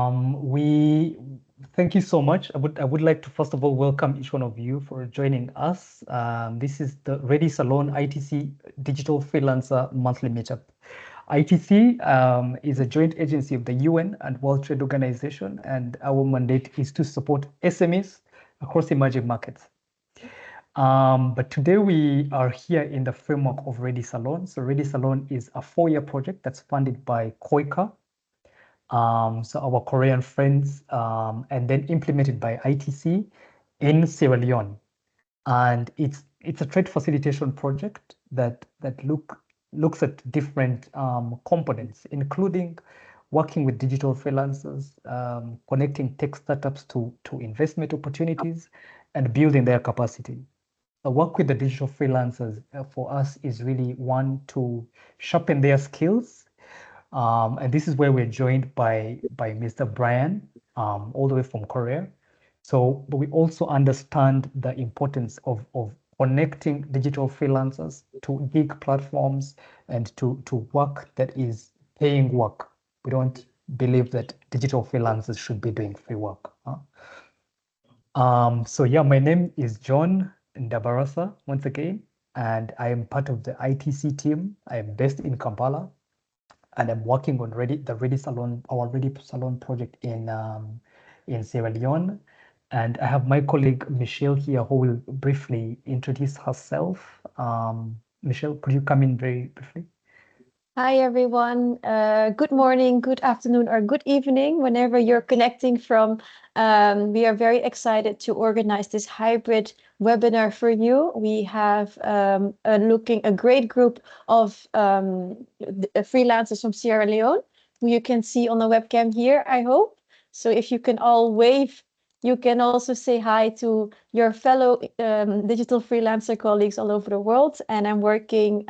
We thank you so much. I would like to first of all welcome each one of you for joining us. This is the READY Salone ITC Digital Freelancer Monthly Meetup. ITC is a joint agency of the UN and World Trade Organization, and our mandate is to support SMEs across emerging markets. But today we are here in the framework of READY Salone. So READY Salone is a 4-year project that's funded by KOICA, so our Korean friends, and then implemented by ITC in Sierra Leone. And it's a trade facilitation project that looks at different components, including working with digital freelancers, connecting tech startups to investment opportunities, and building their capacity. The work with the digital freelancers for us is really one to sharpen their skills, and this is where we're joined by Mr. Brian, all the way from Korea. So, but we also understand the importance of connecting digital freelancers to gig platforms and to work that is paying work. We don't believe that digital freelancers should be doing free work. So yeah, my name is John Ndabarasa once again, and I am part of the ITC team. I am based in Kampala, and I'm working on the READY Salone, our READY Salone project in Sierra Leone. And I have my colleague Michelle here who will briefly introduce herself. Michelle, could you come in very briefly? Hi, everyone. Good morning, good afternoon, or good evening, whenever you're connecting from. We are very excited to organize this hybrid webinar for you. We have a great group of freelancers from Sierra Leone, who you can see on the webcam here, I hope. So if you can all wave, you can also say hi to your fellow digital freelancer colleagues all over the world. And I'm working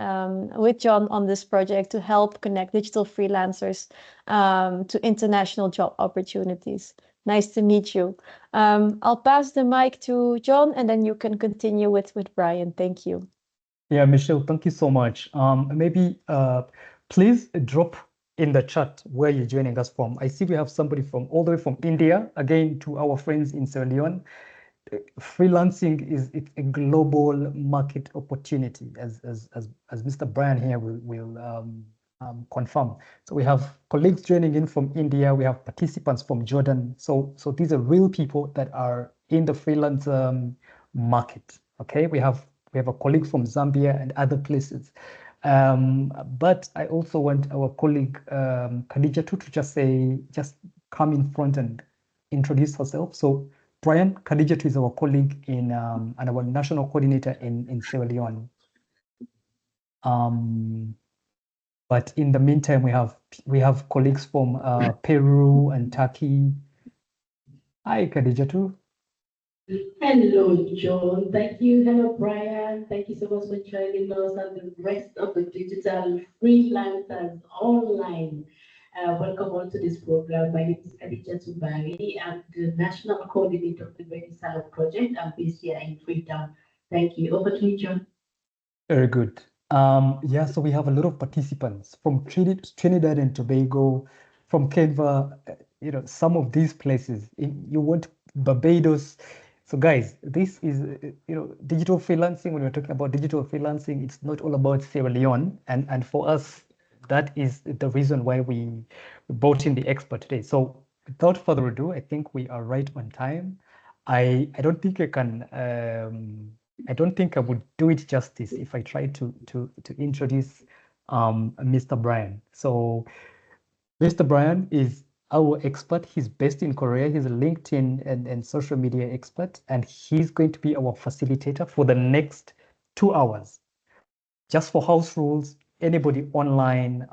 with John on this project to help connect digital freelancers to international job opportunities. Nice to meet you. I'll pass the mic to John, and then you can continue with Brian. Thank you. Yeah, Michelle, thank you so much. Maybe please drop in the chat where you're joining us from. I see we have somebody from all the way from India. Again, to our friends in Sierra Leone, freelancing it's a global market opportunity, as Mr. Brian here will confirm. So we have colleagues joining in from India. We have participants from Jordan. So these are real people that are in the freelance market. Okay, we have a colleague from Zambia and other places. But I also want our colleague Khadija to just come in front and introduce herself. So Brian, Khadija is our colleague in and our national coordinator in Sierra Leone. But in the meantime, we have colleagues from Peru and Turkey. Hi, Khadija too. Hello, John. Thank you. Hello, Brian. Thank you so much for joining us and the rest of the digital freelancers online. Welcome on to this program. My name is Khadija Tubari. I'm the National Coordinator of the READY Salone project. I'm based here in Freetown. Thank you. Over to you, John. Very good. Yeah, so we have a lot of participants from Trinidad and Tobago, from Canva, some of these places. You want Barbados. So guys, this is, digital freelancing. When we're talking about digital freelancing, it's not all about Sierra Leone. And for us, that is the reason why we brought in the expert today. So without further ado, I think we are right on time. I don't think I can, I don't think I would do it justice if I tried to introduce Mr. Brian. So Mr. Brian is our expert. He's based in Korea. He's a LinkedIn and social media expert, and he's going to be our facilitator for the next 2 hours. Just for house rules, anybody online,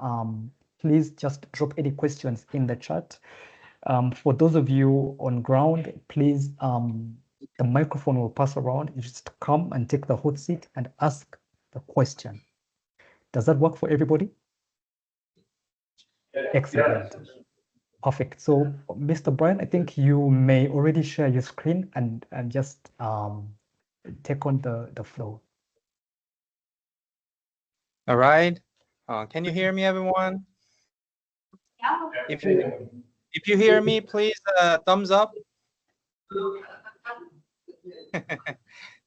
please just drop any questions in the chat. For those of you on ground, please, the microphone will pass around. You just come and take the hot seat and ask the question. Does that work for everybody? Excellent. Perfect. So, Mr. Brian, I think you may already share your screen and just take on the floor. All right. Can you hear me, everyone? Yeah. If you If you hear me, please thumbs up.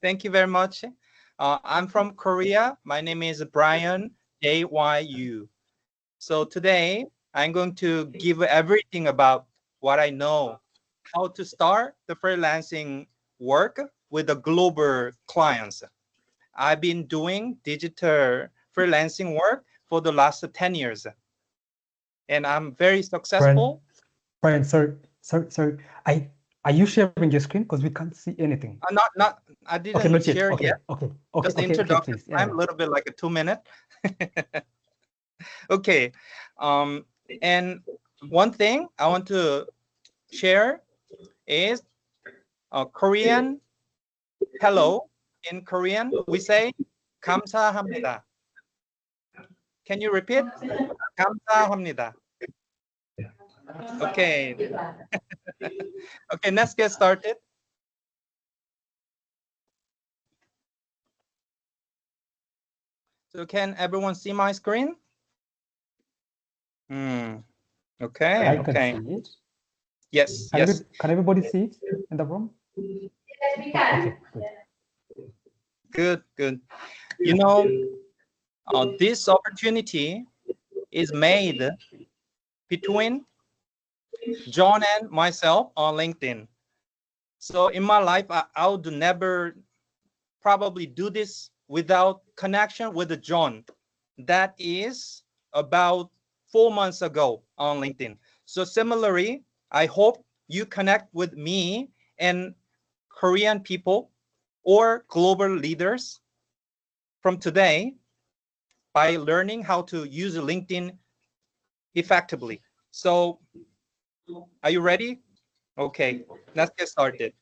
Thank you very much. I'm from Korea. My name is Brian, JY Yoo. So today I'm going to give everything about what I know, how to start the freelancing work with the global clients. I've been doing digital freelancing work for the last 10 years. And I'm very successful. Brian, sorry. Are you sharing your screen? Because we can't see anything. I didn't Okay, not share yet. Okay, yet. okay, Just okay, introduction. please. I'm a little bit like a 2-minute. Okay. And one thing I want to share is Korean hello. In Korean, we say 감사합니다. Can you repeat? 감사합니다. Okay. Okay, let's get started. So can everyone see my screen? Okay. I can see it. Yes. Can everybody see it in the room? Yes, we can. Okay, good. You know, this opportunity is made between John and myself on LinkedIn. So in my life, I would never probably do this without connection with John. That is about 4 months ago on LinkedIn. So similarly, I hope you connect with me and Korean people or global leaders from today by learning how to use LinkedIn effectively. So are you ready? Okay, let's get started.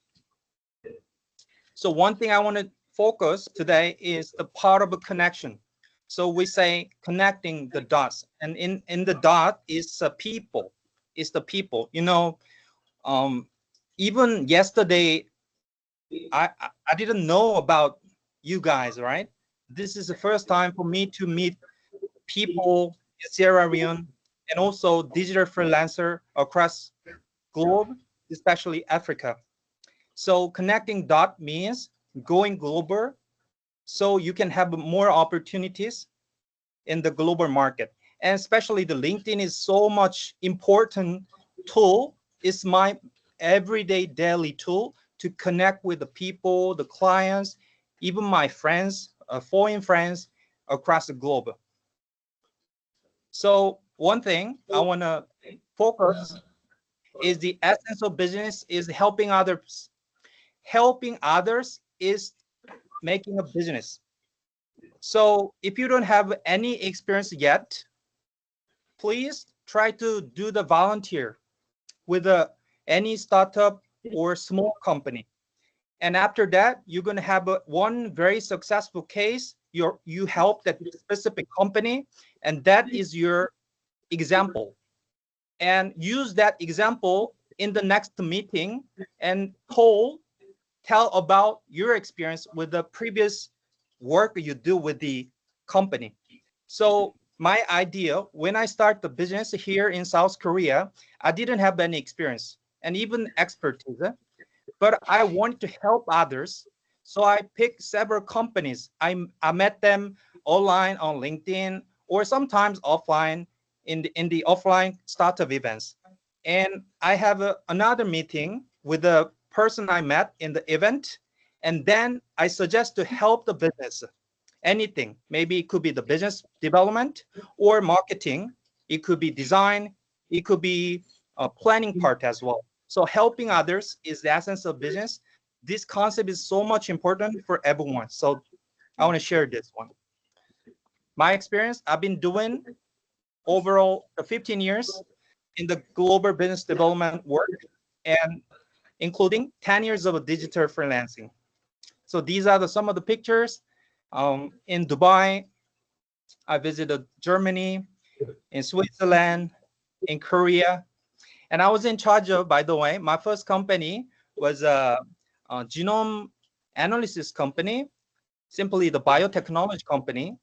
So one thing I want to focus today is the part of a connection. So we say connecting the dots, and in the dot is people. It's the people. You know, even yesterday, I didn't know about you guys, right? This is the first time for me to meet people in Sierra Leone and also digital freelancer across globe, especially Africa. So connecting dot means going global so you can have more opportunities in the global market. And especially the LinkedIn is so much important tool. It's my everyday daily tool to connect with the people, the clients, even my friends, foreign friends across the globe. So one thing I want to focus is the essence of business is helping others. Helping others is making a business. So if you don't have any experience yet, please try to do the volunteer with any startup or small company. And after that, you're going to have one very successful case. You help that specific company, and that is your example. And use that example in the next meeting and tell about your experience with the previous work you do with the company. So my idea, when I start the business here in South Korea, I didn't have any experience and even expertise, but I want to help others. So I picked several companies. I met them online on LinkedIn or sometimes offline in the offline startup events. And I have another meeting with the person I met in the event. And then I suggest to help the business. Anything, maybe it could be the business development or marketing. It could be design. It could be a planning part as well. So helping others is the essence of business. This concept is so much important for everyone. So I want to share this one. My experience, I've been doing overall 15 years in the global business development work and including 10 years of digital freelancing. So these are some of the pictures. In Dubai, I visited Germany, in Switzerland, in Korea, and I was in charge of, by the way, my first company was a genome analysis company, simply the biotechnology company,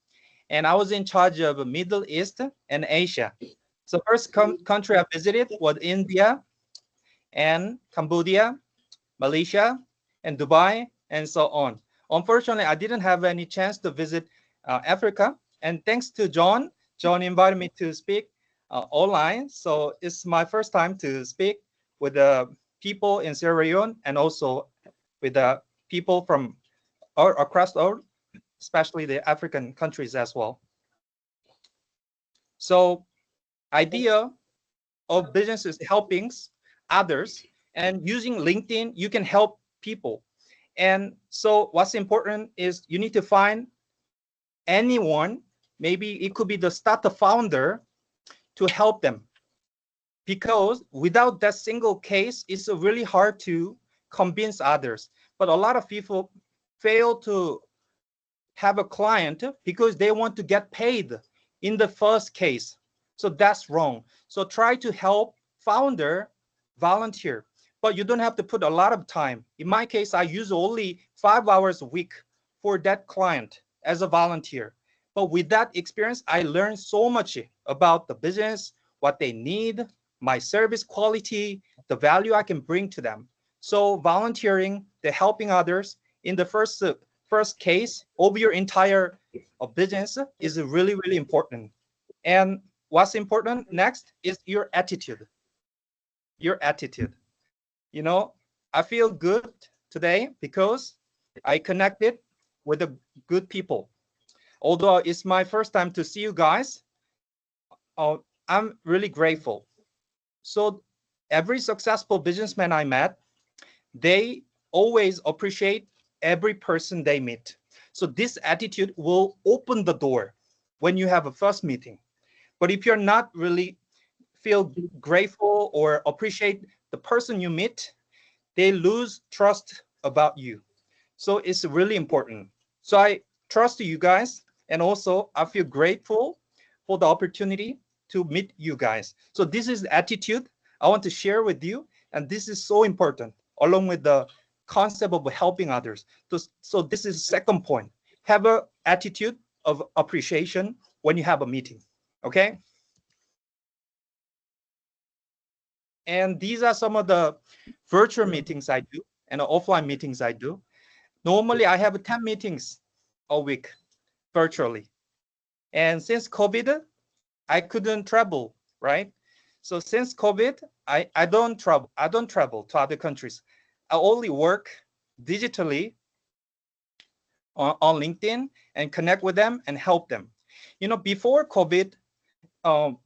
and I was in charge of Middle East and Asia. So first country I visited was India and Cambodia, Malaysia, and Dubai, and so on. Unfortunately, I didn't have any chance to visit Africa. And thanks to John, John invited me to speak online. So it's my first time to speak with the people in Sierra Leone and also with the people from across the world, especially the African countries as well. So idea of business is helping others, and using LinkedIn, you can help people. And so what's important is you need to find anyone, maybe it could be the startup founder, to help them. Because without that single case, it's really hard to convince others. But a lot of people fail to have a client because they want to get paid in the first case. So that's wrong. So try to help founder volunteer, but you don't have to put a lot of time. In my case, I use only 5 hours a week for that client as a volunteer. But with that experience, I learned so much about the business, what they need, my service quality, the value I can bring to them. So volunteering, the helping others in the first case of your entire business is really, really important. And what's important next is your attitude. Your attitude. You know, I feel good today because I connected with the good people. Although it's my first time to see you guys, I'm really grateful. So every successful businessman I met, they always appreciate every person they meet. So this attitude will open the door when you have a first meeting. But if you're not really feel grateful or appreciate the person you meet, they lose trust about you. So it's really important. So I trust you guys, and also I feel grateful for the opportunity to meet you guys. So this is the attitude I want to share with you, and this is so important, along with the concept of helping others. So this is the second point. Have an attitude of appreciation when you have a meeting, okay? And these are some of the virtual meetings I do and offline meetings I do. Normally, I have 10 meetings a week virtually. And since COVID, I couldn't travel, right? So since COVID, I don't travel to other countries. I only work digitally on LinkedIn and connect with them and help them. You know, before COVID,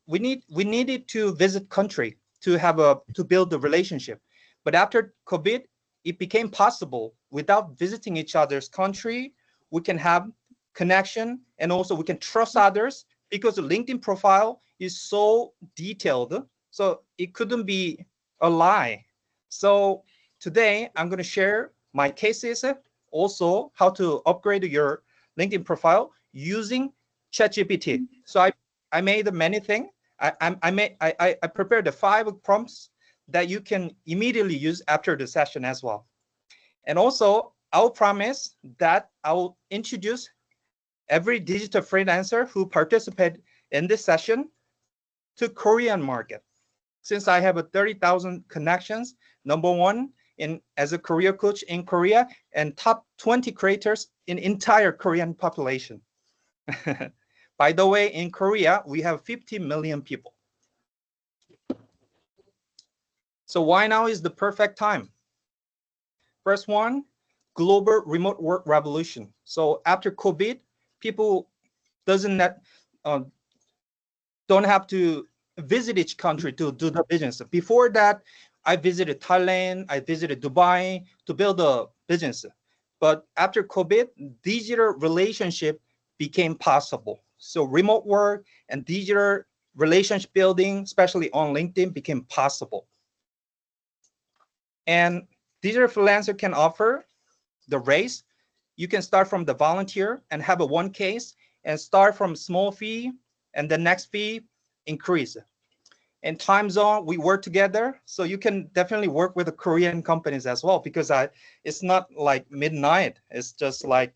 we needed to visit country to build a relationship. But after COVID, it became possible without visiting each other's country. We can have connection, and also we can trust others because the LinkedIn profile is so detailed. So it couldn't be a lie. So today I'm going to share my cases, also how to upgrade your LinkedIn profile using ChatGPT. So I made many things. I prepared the 5 prompts that you can immediately use after the session as well. And also, I'll promise that I'll introduce every digital freelancer who participate in this session to Korean market. Since I have 30,000 connections, #1 as a career coach in Korea, and top 20 creators in entire Korean population. By the way, in Korea, we have 50 million people. So why now is the perfect time? First one, global remote work revolution. So after COVID, people don't have to visit each country to do the business. Before that, I visited Thailand, I visited Dubai to build a business. But after COVID, digital relationship became possible. So remote work and digital relationship building, especially on LinkedIn, became possible. And digital freelancer can offer the raise. You can start from the volunteer and have a 1 case and start from small fee, and the next fee increase. And time zone, we work together. So you can definitely work with the Korean companies as well, because it's not like midnight. It's just like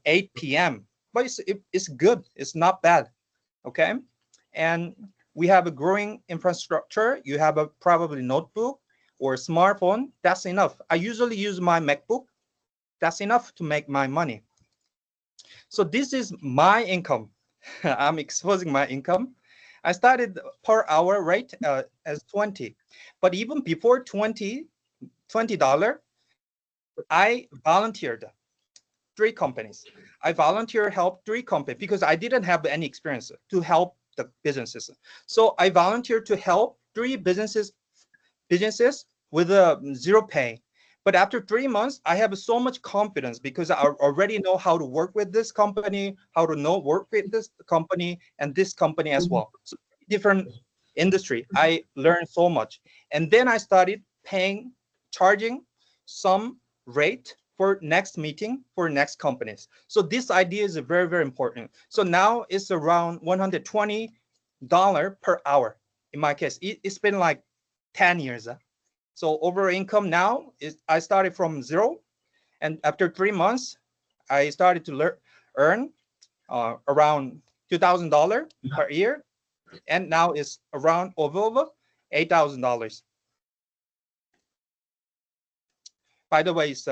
8 p.m. But it's good. It's not bad. Okay. And we have a growing infrastructure. You have a probably notebook or smartphone. That's enough. I usually use my MacBook. That's enough to make my money. So this is my income. I'm exposing my income. I started per hour rate as 20, but even before $20, I volunteered 3 companies. I volunteer help 3 companies because I didn't have any experience to help the businesses. So I volunteered to help 3 businesses with a 0 pay. But after 3 months, I have so much confidence because I already know how to work with this company, how to work with this company and this company as well. So different industry. I learned so much. And then I started charging some rate for next meeting for next companies. So this idea is very, very important. So now it's around $120 per hour. In my case, it's been like 10 years. So overall income now is I started from 0, and after 3 months, I started to earn around $2,000 per year, and now it's around over $8,000. By the way, it's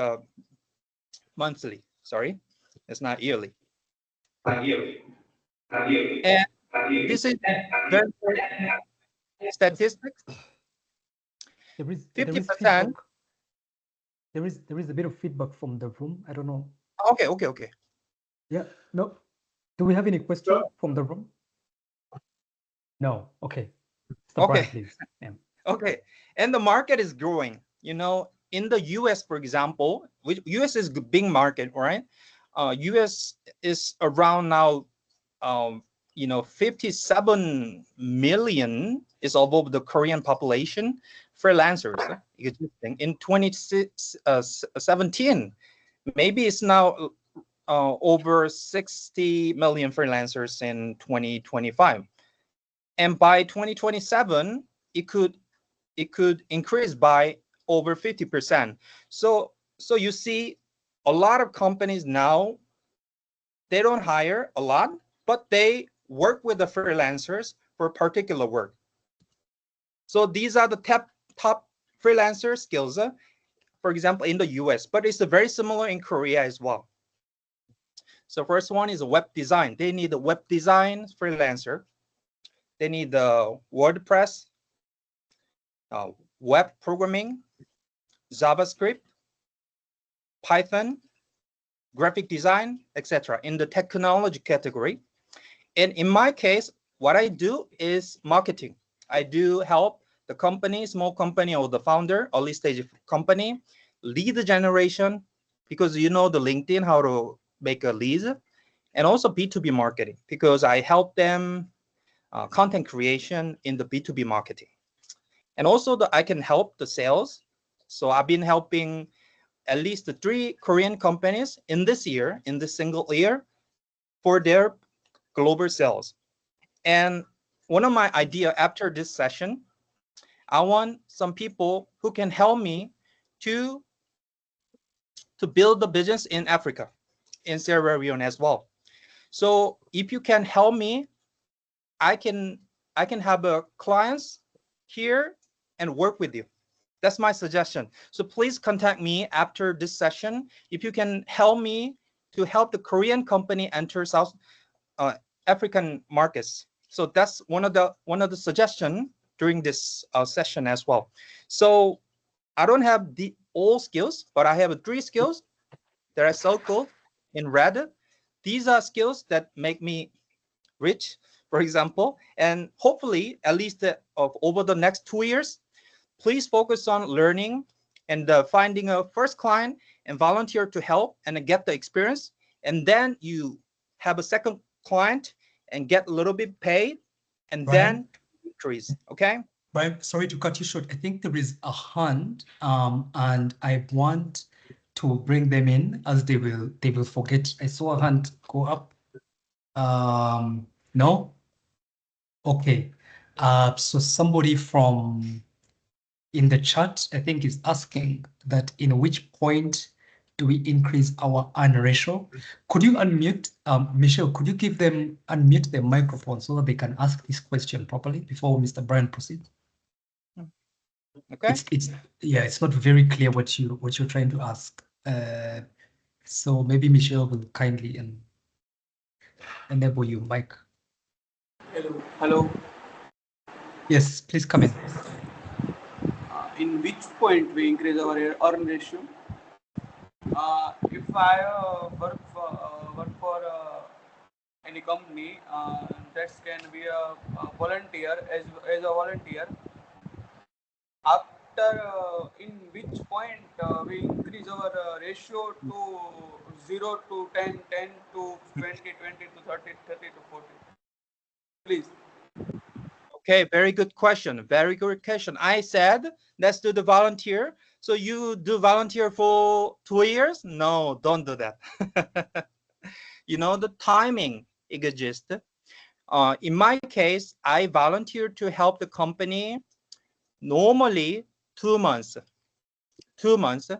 monthly. Sorry, it's not yearly. And this is very important statistics. There is 50%. feedback. There is a bit of feedback from the room. I don't know. Okay. Yeah. No. Do we have any question from the room? No. Okay. Mr. Brian, please. Yeah. Okay. And the market is growing. You know, in the US, for example, which US is a big market, right? US is around now, 57 million is above the Korean population freelancers. In 2017, maybe it's now over 60 million freelancers in 2025, and by 2027, it could increase by over 50%. So you see, a lot of companies now, they don't hire a lot, but they work with the freelancers for particular work. So these are the top freelancer skills, for example, in the US, but it's very similar in Korea as well. So first one is web design. They need a web design freelancer. They need the WordPress, web programming, JavaScript, Python, graphic design, etc. in the technology category. And in my case, what I do is marketing. I do help the company, small company, or the founder, early stage company, lead generation, because the LinkedIn, how to make a lead, and also B2B marketing, because I help them content creation in the B2B marketing. And also I can help the sales. So I've been helping at least 3 Korean companies in this single year, for their global sales. And one of my idea after this session, I want some people who can help me to build the business in Africa, in Sierra Leone as well. So if you can help me, I can have clients here and work with you. That's my suggestion. So please contact me after this session if you can help me to help the Korean company enter South African markets. So that's one of the suggestion during this session as well. So I don't have all skills, but I have 3 skills that are circled in red. These are skills that make me rich, for example, and hopefully at least over the next 2 years, please focus on learning and finding a first client and volunteer to help and get the experience. And then you have a second client and get a little bit paid, and then increase. Okay. Brian, sorry to cut you short. I think there is a hand, and I want to bring them in as they will forget. I saw a hand go up. No? Okay. So somebody from in the chat, I think, is asking that in which point do we increase our earn ratio? Could you unmute, Michelle, could you give them, unmute their microphone so that they can ask this question properly before Mr. Brian proceeds? Okay. It's not very clear what you're trying to ask. So maybe Michelle will kindly enable your mic. Hello. Yes, please come in. In which point we increase our earn ratio? If I work for any company, that can be a volunteer as a volunteer. After in which point we increase our ratio to 0 to 10, 10 to 20, 20 to 30, 30 to 40. Please. Okay, very good question. Very good question. I said, let's do the volunteer. So you do volunteer for 2 years? No, don't do that. You know, the timing exists. In my case, I volunteer to help the company normally 2 months. 2 months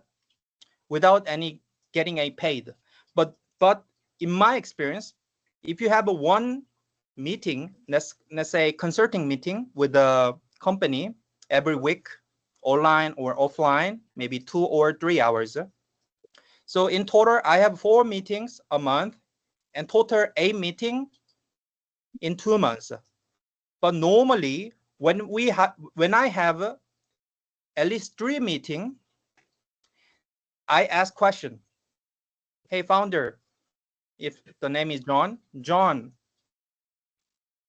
without any getting a paid. But in my experience, if you have a one meeting, let's say consulting meeting with the company every week, online or offline, maybe 2 or 3 hours. So in total, I have 4 meetings a month and total 8 meetings in 2 months. But normally, when I have at least 3 meetings, I ask question. Hey, founder, if the name is John,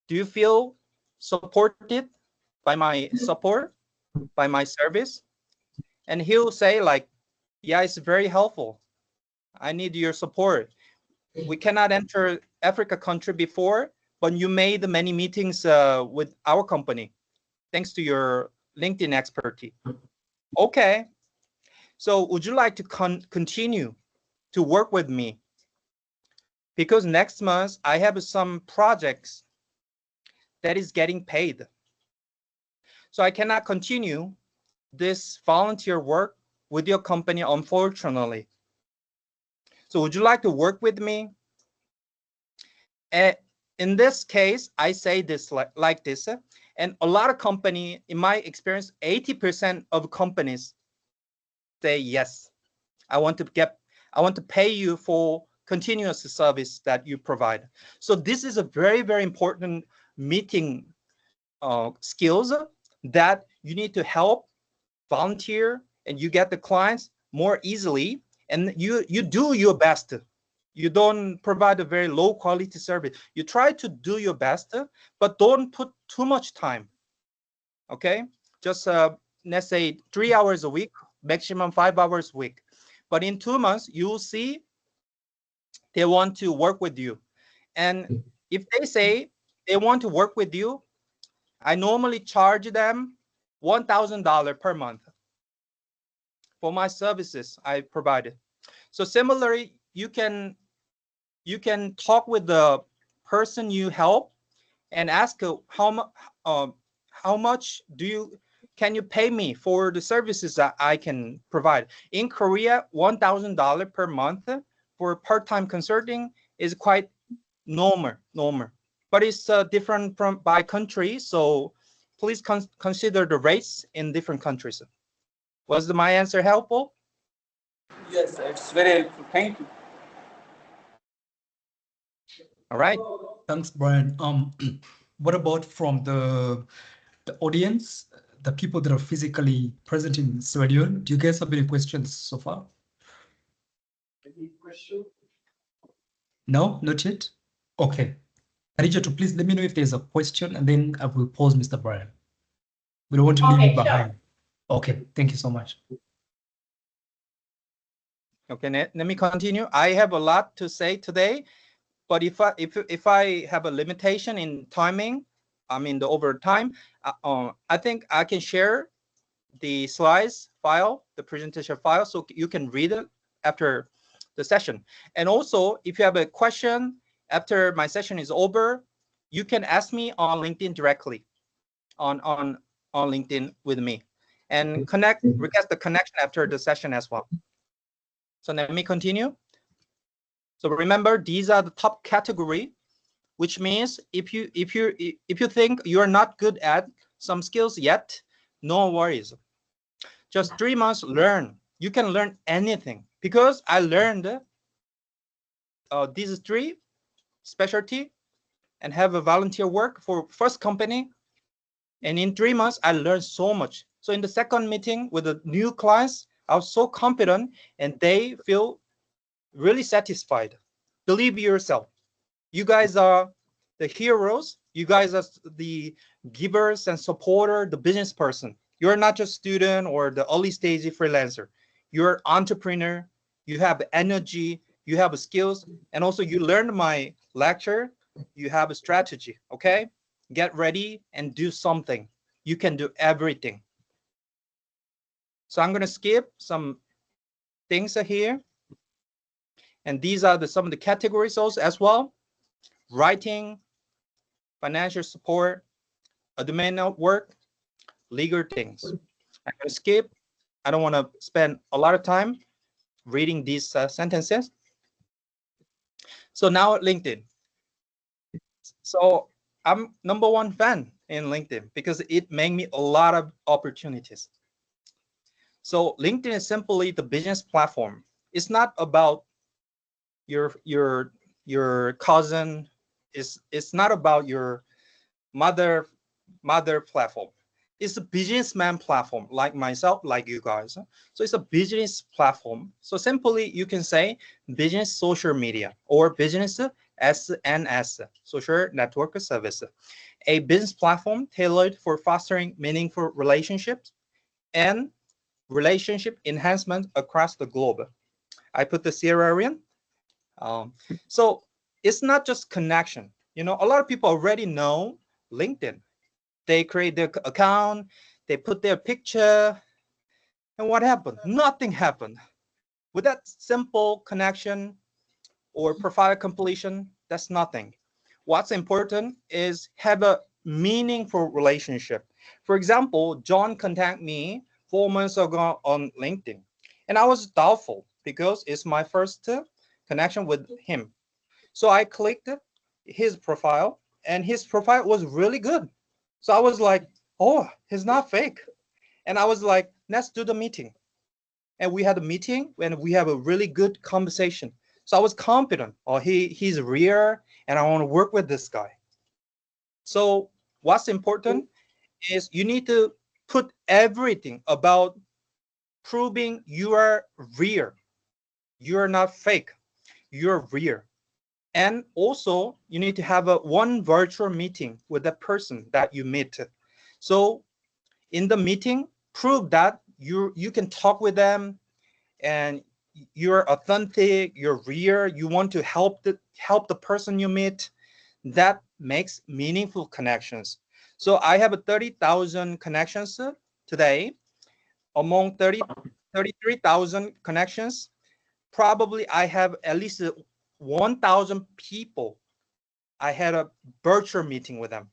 do you feel supported by my support, by my service? And he'll say like, yeah, it's very helpful. I need your support. We cannot enter Africa country before, but you made many meetings with our company, thanks to your LinkedIn expertise. Okay. So would you like to continue to work with me? Because next month I have some projects that is getting paid. So I cannot continue this volunteer work with your company, unfortunately. So would you like to work with me? In this case, I say this like this, and a lot of company, in my experience, 80% of companies say yes. I want to pay you for continuous service that you provide. So this is a very, very important meeting skills that you need to help volunteer, and you get the clients more easily, and you do your best. You don't provide a very low quality service. You try to do your best, but don't put too much time. Okay, just let's say 3 hours a week, maximum 5 hours a week. But in 2 months, you'll see they want to work with you. And if they say they want to work with you, I normally charge them $1,000 per month for my services I provided. So similarly, you can talk with the person you help and ask how much can you pay me for the services that I can provide. In Korea, $1,000 per month for part-time consulting is quite normal, but it's different by country. So please consider the rates in different countries. Was my answer helpful? Yes, it's very helpful. Thank you. All right. Thanks, Brian. What about from the audience, the people that are physically present in Sierra Leone? Do you guys have any questions so far? Any question? No, not yet. Okay. Khadija, to please let me know if there's a question, and then I will pause Mr. Brian. We don't want to leave you behind. Sure. Okay, thank you so much. Okay, let me continue. I have a lot to say today, but if I have a limitation in timing, I mean the over time, I think I can share the slides file, the presentation file, so you can read it after the session. And also, if you have a question after my session is over, you can ask me on LinkedIn directly, on LinkedIn with me, and request the connection after the session as well. So let me continue. So remember, these are the top category, which means if you think you are not good at some skills yet, no worries. Just 3 months, learn. You can learn anything, because I learned these 3 specialty and have a volunteer work for first company. And in 3 months, I learned so much. So in the second meeting with the new clients, I was so confident, and they feel really satisfied. Believe yourself. You guys are the heroes. You guys are the givers and supporter, the business person. You're not just student or the early stage freelancer. You're entrepreneur. You have energy. You have skills, and also you learned my lecture. You have a strategy. Okay, get ready and do something. You can do everything. So I'm gonna skip some things here, and these are some of the categories also as well: writing, financial support, admin work, legal things. I'm gonna skip. I don't want to spend a lot of time reading these sentences. So now LinkedIn. So I'm #1 fan in LinkedIn because it made me a lot of opportunities. So LinkedIn is simply the business platform. It's not about your cousin. It's not about your mother platform. It's a businessman platform, like myself, like you guys. So it's a business platform. So simply you can say business social media or business SNS, social network service, a business platform tailored for fostering meaningful relationships and relationship enhancement across the globe. I put the Sierra Leone. So it's not just connection. You know, a lot of people already know LinkedIn. They create their account, they put their picture, and what happened? Nothing happened. With that simple connection or profile completion, that's nothing. What's important is have a meaningful relationship. For example, John contacted me 4 months ago on LinkedIn, and I was doubtful because it's my first connection with him. So I clicked his profile, and his profile was really good. So I was like, oh, he's not fake. And I was like, let's do the meeting. And we had a meeting and we have a really good conversation. So I was confident, oh, he's real and I want to work with this guy. So what's important is you need to put everything about proving you are real. You're not fake. You're real. And also you need to have one virtual meeting with the person that you meet. So in the meeting, prove that you can talk with them and you're authentic, you're real, you want to help the person you meet. That makes meaningful connections. So I have 30,000 connections today. Among 33,000 connections, probably I have at least 1,000 people. I had a virtual meeting with them.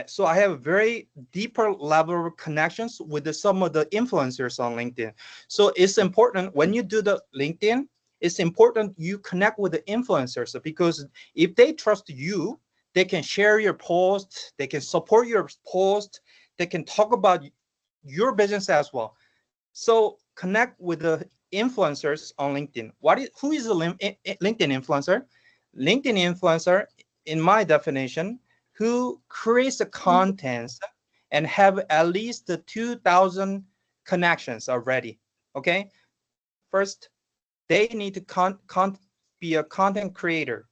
So I have a very deeper level of connections with some of the influencers on LinkedIn. So it's important when you do the LinkedIn, it's important you connect with the influencers, because if they trust you, they can share your post, they can support your post, they can talk about your business as well. So connect with the influencers on LinkedIn. Who is a LinkedIn influencer? LinkedIn influencer, in my definition, who creates the contents and have at least 2,000 connections already. Okay, first they need to be a content creator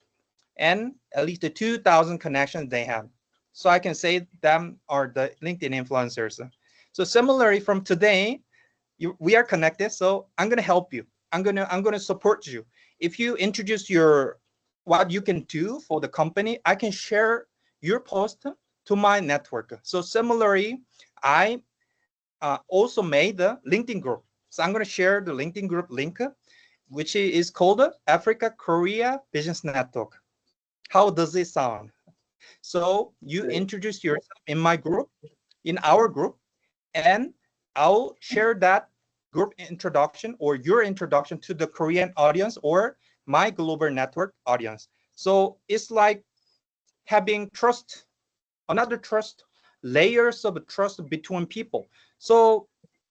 and at least 2,000 connections they have. So I can say them are the LinkedIn influencers. So similarly, from today, we are connected. So I'm gonna help you. I'm gonna support you. If you introduce what you can do for the company, I can share your post to my network. So similarly, I also made the LinkedIn group. So I'm going to share the LinkedIn group link, which is called Africa Korea Business Network. How does it sound? So you introduce yourself in my group, in our group, and I'll share that group introduction or your introduction to the Korean audience or my global network audience. So it's like having trust, another trust, layers of trust between people. So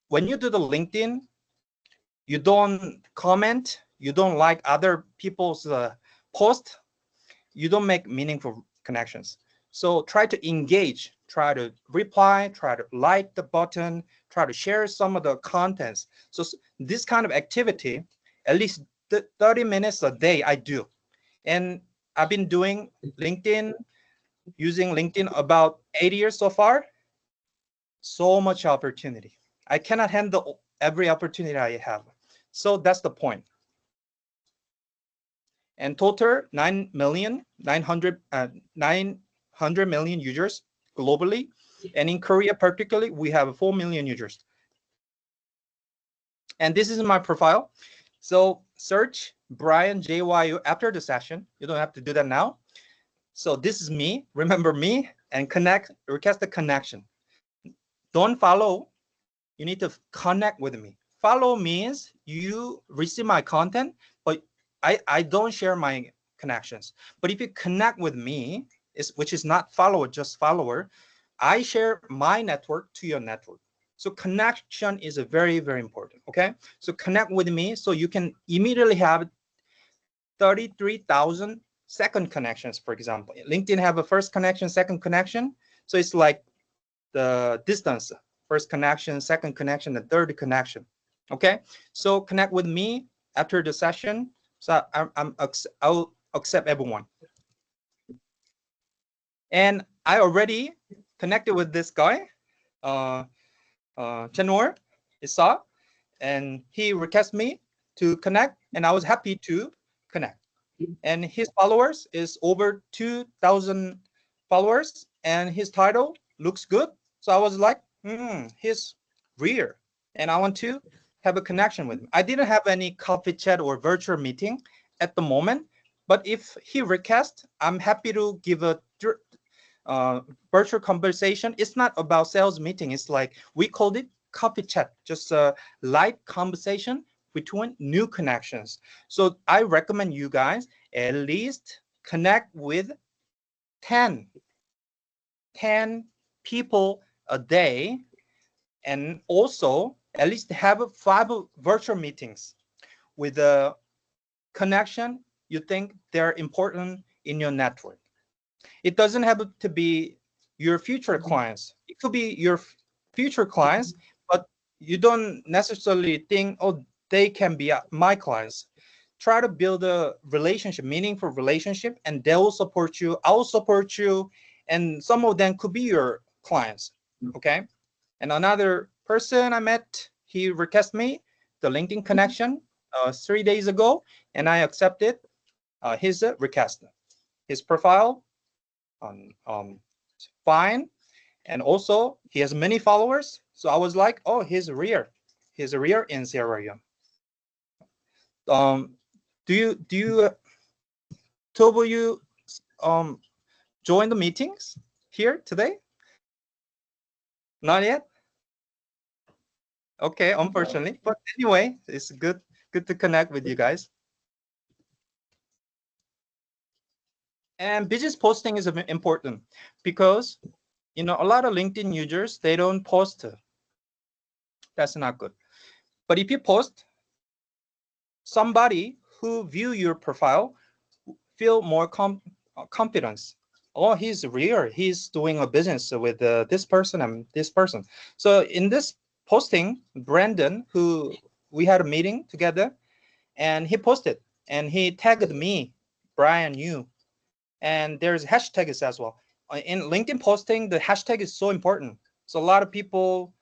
when you do the LinkedIn, you don't comment, you don't like other people's post, you don't make meaningful connections. So try to engage, try to reply, try to like the button, try to share some of the contents. So this kind of activity, at least 30 minutes a day I do. And I've been doing LinkedIn, using LinkedIn about 8 years so far. So much opportunity. I cannot handle every opportunity I have. So that's the point. And total 900 million users globally. And in Korea particularly, we have 4 million users. And this is my profile. So search Brian JY Yoo after the session. You don't have to do that now. So this is me, remember me, and connect, request the connection. Don't follow, you need to connect with me. Follow means you receive my content, but I don't share my connections. But if you connect with me, which is not follower, just follower, I share my network to your network. So connection is a very, very important, okay? So connect with me so you can immediately have 33,000 second connections, for example. LinkedIn have a first connection, second connection. So it's like the distance, first connection, second connection, the third connection. Okay, so connect with me after the session. So I'll accept everyone. And I already connected with this guy, Chenor Issa, and he requested me to connect, and I was happy to connect. And his followers is over 2,000 followers, and his title looks good. So I was like, he's rare, and I want to have a connection with him. I didn't have any coffee chat or virtual meeting at the moment, but if he requests, I'm happy to give a virtual conversation. It's not about sales meeting. It's like we called it coffee chat, just a light conversation between new connections. So I recommend you guys at least connect with 10 people a day, and also at least have 5 virtual meetings with a connection you think they're important in your network. It doesn't have to be your future clients. It could be your future clients, but you don't necessarily think, oh, they can be my clients. Try to build a relationship, meaningful relationship, and they will support you. I will support you, and some of them could be your clients. Okay. And another person I met, he requested me the LinkedIn connection 3 days ago, and I accepted his request. His profile, fine, and also he has many followers. So I was like, oh, he's rare. He's rare in Sierra Leone. Do you two of you join the meetings here today? Not yet. Okay, unfortunately, but anyway, it's good to connect with you guys. And business posting is important because a lot of LinkedIn users, they don't post. That's not good. But if you post, somebody who view your profile feel more confidence. Oh, he's real. He's doing a business with this person and this person. So in this posting, Brandon, who we had a meeting together, and he posted, and he tagged me, Brian Yoo, and there's hashtags as well. In LinkedIn posting, the hashtag is so important. So a lot of people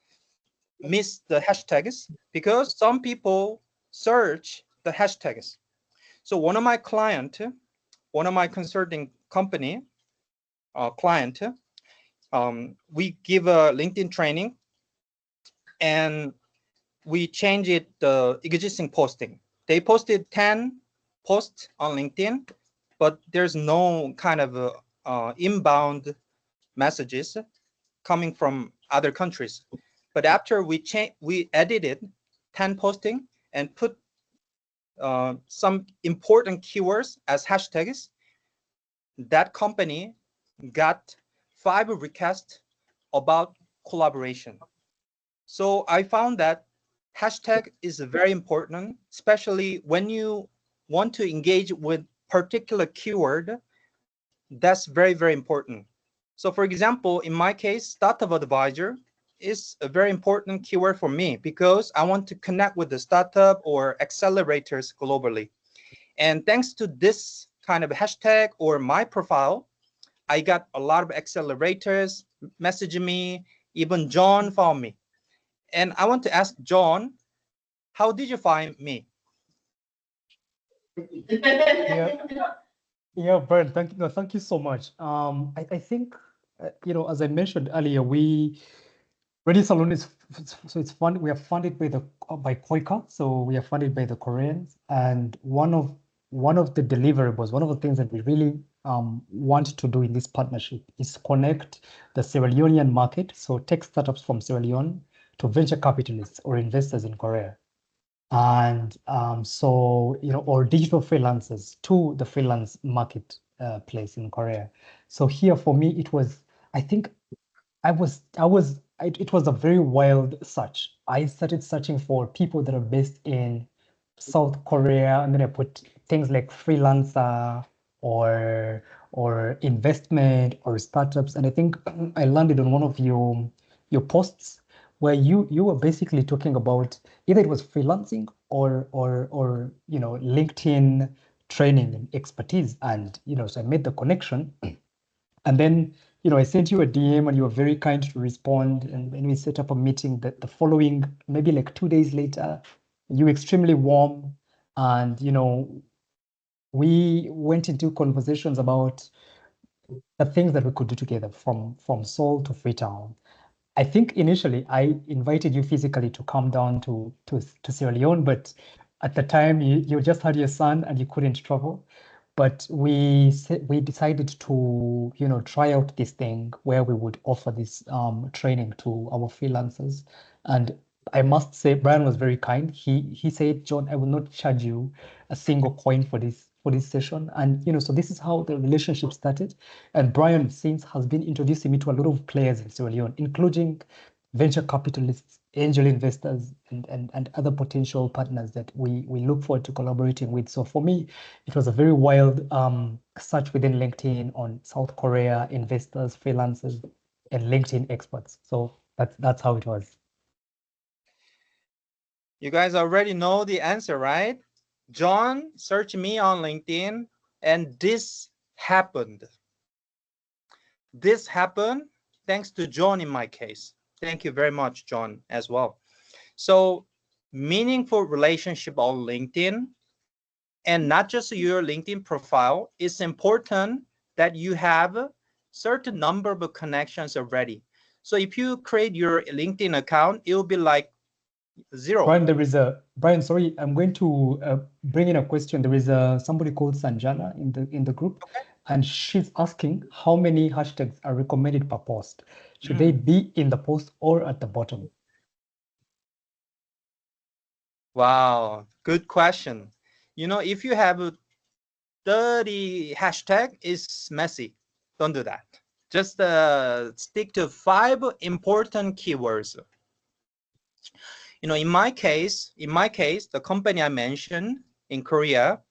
miss the hashtags because some people search the hashtags. So one of my consulting company client, we give a LinkedIn training, and we change it the existing posting. They posted 10 posts on LinkedIn, but there's no kind of inbound messages coming from other countries. But after we edited 10 posting and put some important keywords as hashtags, that company got 5 requests about collaboration. So I found that hashtag is very important, especially when you want to engage with particular keyword. That's very, very important. So for example, in my case, startup advisor is a very important keyword for me because I want to connect with the startup or accelerators globally. And thanks to this kind of hashtag or my profile, I got a lot of accelerators messaging me, even John found me. And I want to ask John, how did you find me? Yeah, Brian, thank you so much. I think, as I mentioned earlier, Ready Salone is so it's fun. We are funded by KOICA, so we are funded by the Koreans, and one of the deliverables, one of the things that we really want to do in this partnership is connect the Sierra Leonean market, so tech startups from Sierra Leone, to venture capitalists or investors in Korea. And or digital freelancers to the freelance market place in Korea. So here for me, it was, I think it was a very wild search. I started searching for people that are based in South Korea, and then I put things like freelancer or investment or startups, and I think I landed on one of your posts where you were basically talking about either it was freelancing or LinkedIn training and expertise, and so I made the connection. And then, I sent you a DM and you were very kind to respond. And when we set up a meeting the following, maybe like 2 days later, you were extremely warm. And, we went into conversations about the things that we could do together from Seoul to Freetown. I think initially I invited you physically to come down to Sierra Leone, but at the time you just had your son and you couldn't travel. But we decided to try out this thing where we would offer this training to our freelancers. And I must say, Brian was very kind. He said, John, I will not charge you a single coin for this session. And so this is how the relationship started. And Brian since has been introducing me to a lot of players in Sierra Leone, including venture capitalists, angel investors, and other potential partners that we look forward to collaborating with. So for me, it was a very wild search within LinkedIn on South Korea investors, freelancers, and LinkedIn experts. So that's how it was. You guys already know the answer, right? John searched me on LinkedIn, and this happened. This happened thanks to John in my case. Thank you very much, John, as well. So meaningful relationship on LinkedIn, and not just your LinkedIn profile, it's important that you have a certain number of connections already. So if you create your LinkedIn account, it will be like 0. Brian, sorry, I'm going to bring in a question. There is somebody called Sanjana in the group, Okay. and she's asking how many hashtags are recommended per post. Should they be in the post or at the bottom? Wow, good question. If you have 30 hashtag, it's messy. Don't do that. Just stick to 5 important keywords. In my case, the company I mentioned in Korea,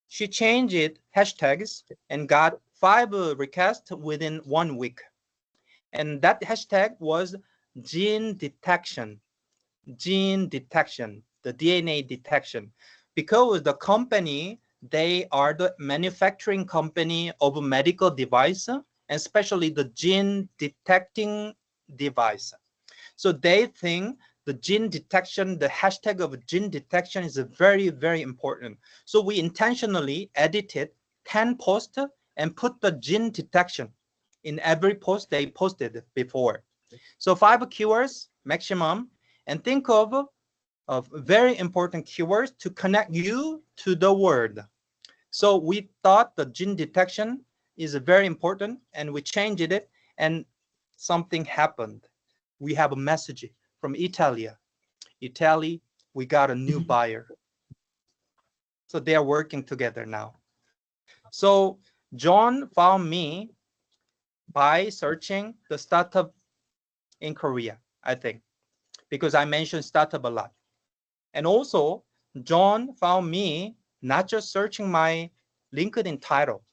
she changed it hashtags and got 5 requests within 1 week. And that hashtag was gene detection, the DNA detection, because the company, they are the manufacturing company of medical device, and especially the gene detecting device. So they think the gene detection, the hashtag of gene detection is very, very important. So we intentionally edited 10 posts and put the gene detection in every post they posted before. So 5 keywords maximum, and think of very important keywords to connect you to the world. So we thought the gene detection is very important, and we changed it, and something happened. We have a message from Italy. we got a new buyer. So they are working together now. So John found me by searching the startup in Korea, I think, because I mentioned startup a lot. And also, John found me not just searching my LinkedIn title.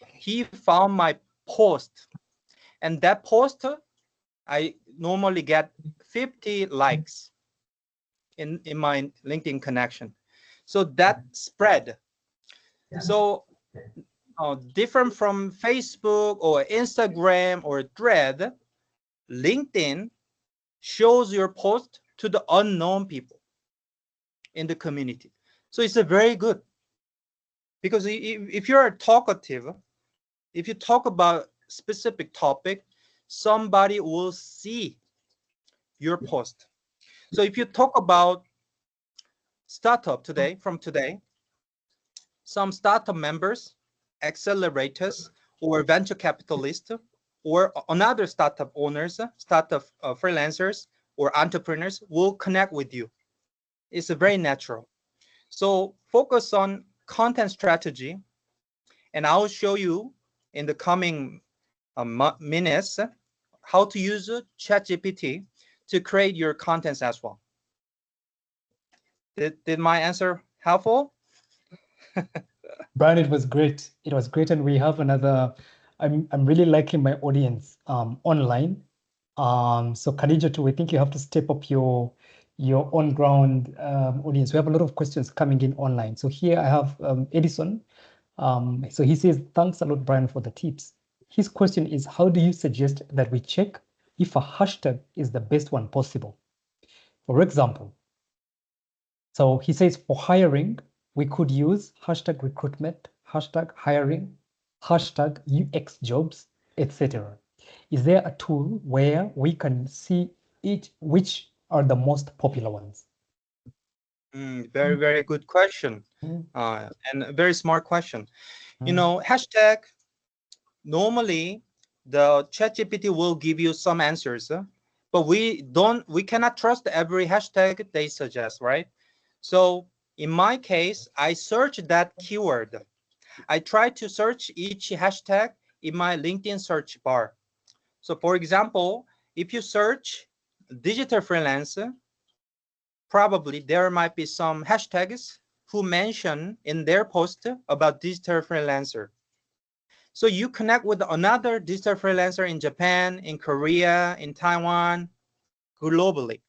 He found my post. And that post, I normally get 50 likes in my LinkedIn connection. So that spread. So different from Facebook or Instagram or Thread, LinkedIn shows your post to the unknown people in the community. So it's a very good, because if you're talkative, if you talk about specific topic, somebody will see your post. So if you talk about startup today, some startup members, accelerators, or venture capitalists, or another startup owners, startup freelancers, or entrepreneurs will connect with you. It's very natural. So focus on content strategy, and I'll show you in the coming minutes how to use ChatGPT to create your contents as well. Did my answer helpful? Brian, it was great. It was great, and we have another. I'm really liking my audience online. So Khadija too, I think you have to step up your on ground audience. We have a lot of questions coming in online. So here I have Edison. So he says, thanks a lot, Brian, for the tips. His question is, how do you suggest that we check if a hashtag is the best one possible? For example, so he says for hiring, we could use hashtag recruitment, hashtag hiring, hashtag UX jobs, etc. Is there a tool where we can see which are the most popular ones? Very, very good question. And a very smart question. You know, hashtag, normally the ChatGPT will give you some answers, but we cannot trust every hashtag they suggest, right? So in my case, I search that keyword. I try to search each hashtag in my LinkedIn search bar. So for example, if you search digital freelancer, probably there might be some hashtags who mention in their post about digital freelancer. So you connect with another digital freelancer in Japan, in Korea, in Taiwan, globally.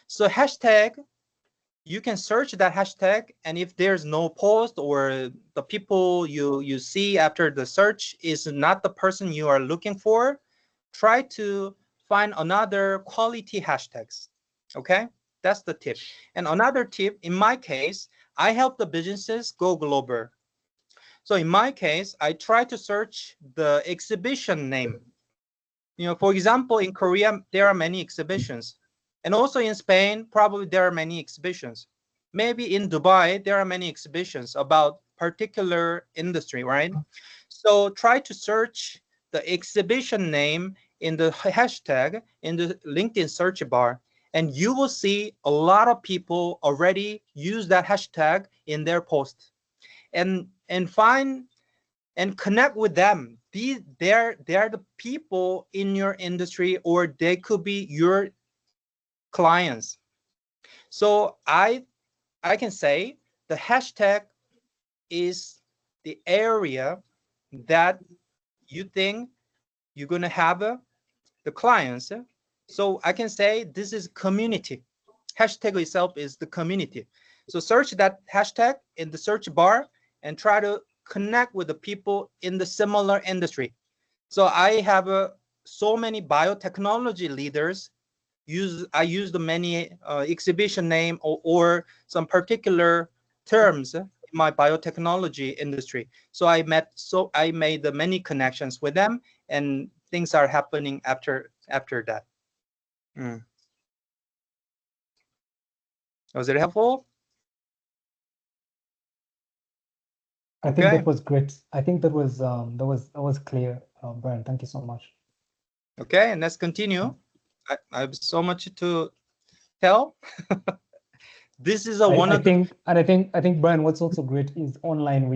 So hashtag, you can search that hashtag, and if there's no post or the people you see after the search is not the person you are looking for, try to find another quality hashtags. Okay, that's the tip. And another tip, in my case, I help the businesses go global. So in my case, I try to search the exhibition name. You know, for example, in Korea, there are many exhibitions. And also in Spain, probably there are many exhibitions. Maybe in Dubai, there are many exhibitions about particular industry, right? So try to search the exhibition name in the hashtag in the LinkedIn search bar, and you will see a lot of people already use that hashtag in their posts. And find and connect with them. They're the people in your industry, or they could be your clients. So I can say the hashtag is the area that you think you're going to have the clients. So I can say this is community. Hashtag itself is the community. So search that hashtag in the search bar and try to connect with the people in the similar industry. So I have so many biotechnology leaders. I use the many exhibition name or some particular terms in my biotechnology industry. So I made the many connections with them, and things are happening after that. Was it helpful? I think that was great. I think that was clear, Brian. Thank you so much. Okay, and let's continue. I have so much to tell. This is one of the. I think Brian, what's also great is online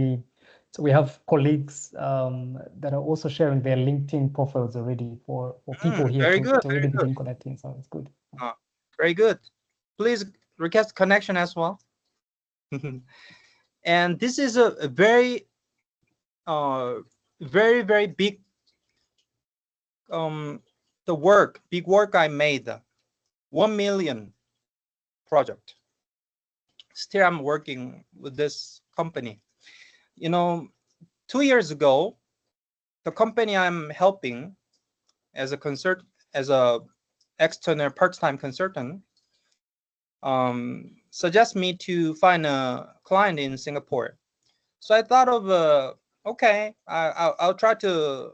we have colleagues that are also sharing their LinkedIn profiles already for people here very good, to already begin connecting. So it's good. Very good. Please request connection as well. And this is a very very big big work I made. 1 million project. Still I'm working with this company. 2 years ago, the company I'm helping as a external part-time consultant suggest me to find a client in Singapore. So I thought of okay, I'll try to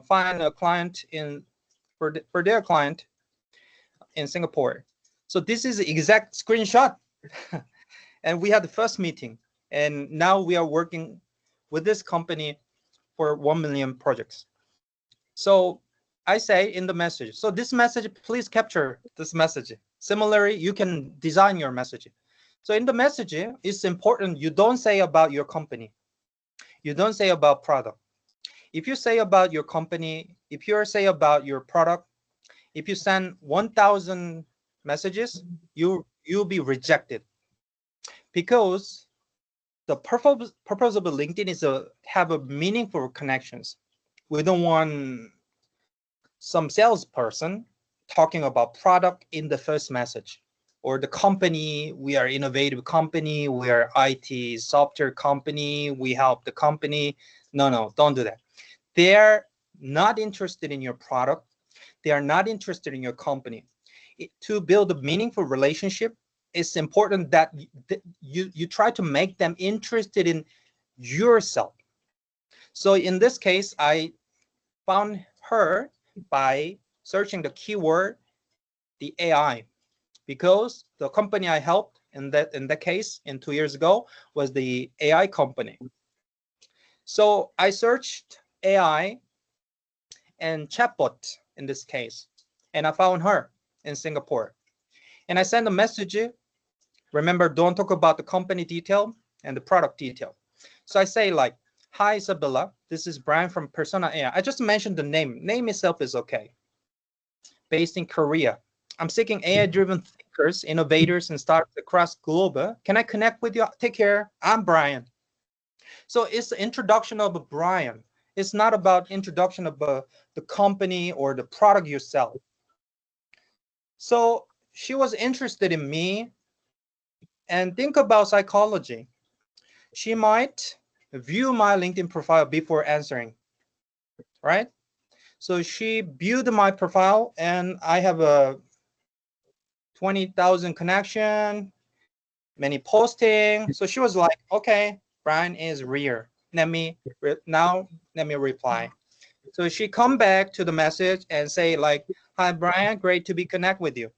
find a client for their client in Singapore. So this is the exact screenshot. And we had the first meeting, and now we are working with this company for 1 million projects. So I say in the message, so this message, please capture this message. Similarly, you can design your message. So in the message, it's important you don't say about your company. You don't say about product. If you say about your company, if you say about your product, if you send 1,000 messages, you'll be rejected. Because the purpose of LinkedIn is to have a meaningful connections. We don't want some salesperson talking about product in the first message, or the company, we are innovative company, we are IT software company, we help the company. No, don't do that. They're not interested in your product. They are not interested in your company. To build a meaningful relationship, it's important that you try to make them interested in yourself. So in this case, I found her by searching the keyword, the AI, because the company I helped in that case 2 years ago was the AI company. So I searched AI and chatbot in this case, and I found her in Singapore. And I sent a message. Remember, don't talk about the company detail and the product detail. So I say like, hi, Isabella, this is Brian from Persona AI. I just mentioned the name. Name itself is okay. Based in Korea. I'm seeking AI-driven thinkers, innovators, and startups across global. Can I connect with you? Take care. I'm Brian. So it's the introduction of Brian. It's not about introduction of the company or the product you sell. So she was interested in me. And think about psychology. She might view my LinkedIn profile before answering, right? So she viewed my profile, and I have a 20,000 connection, many posting. So she was like, okay, Brian is real. Let me reply. So she come back to the message and say like, hi, Brian, great to be connect with you.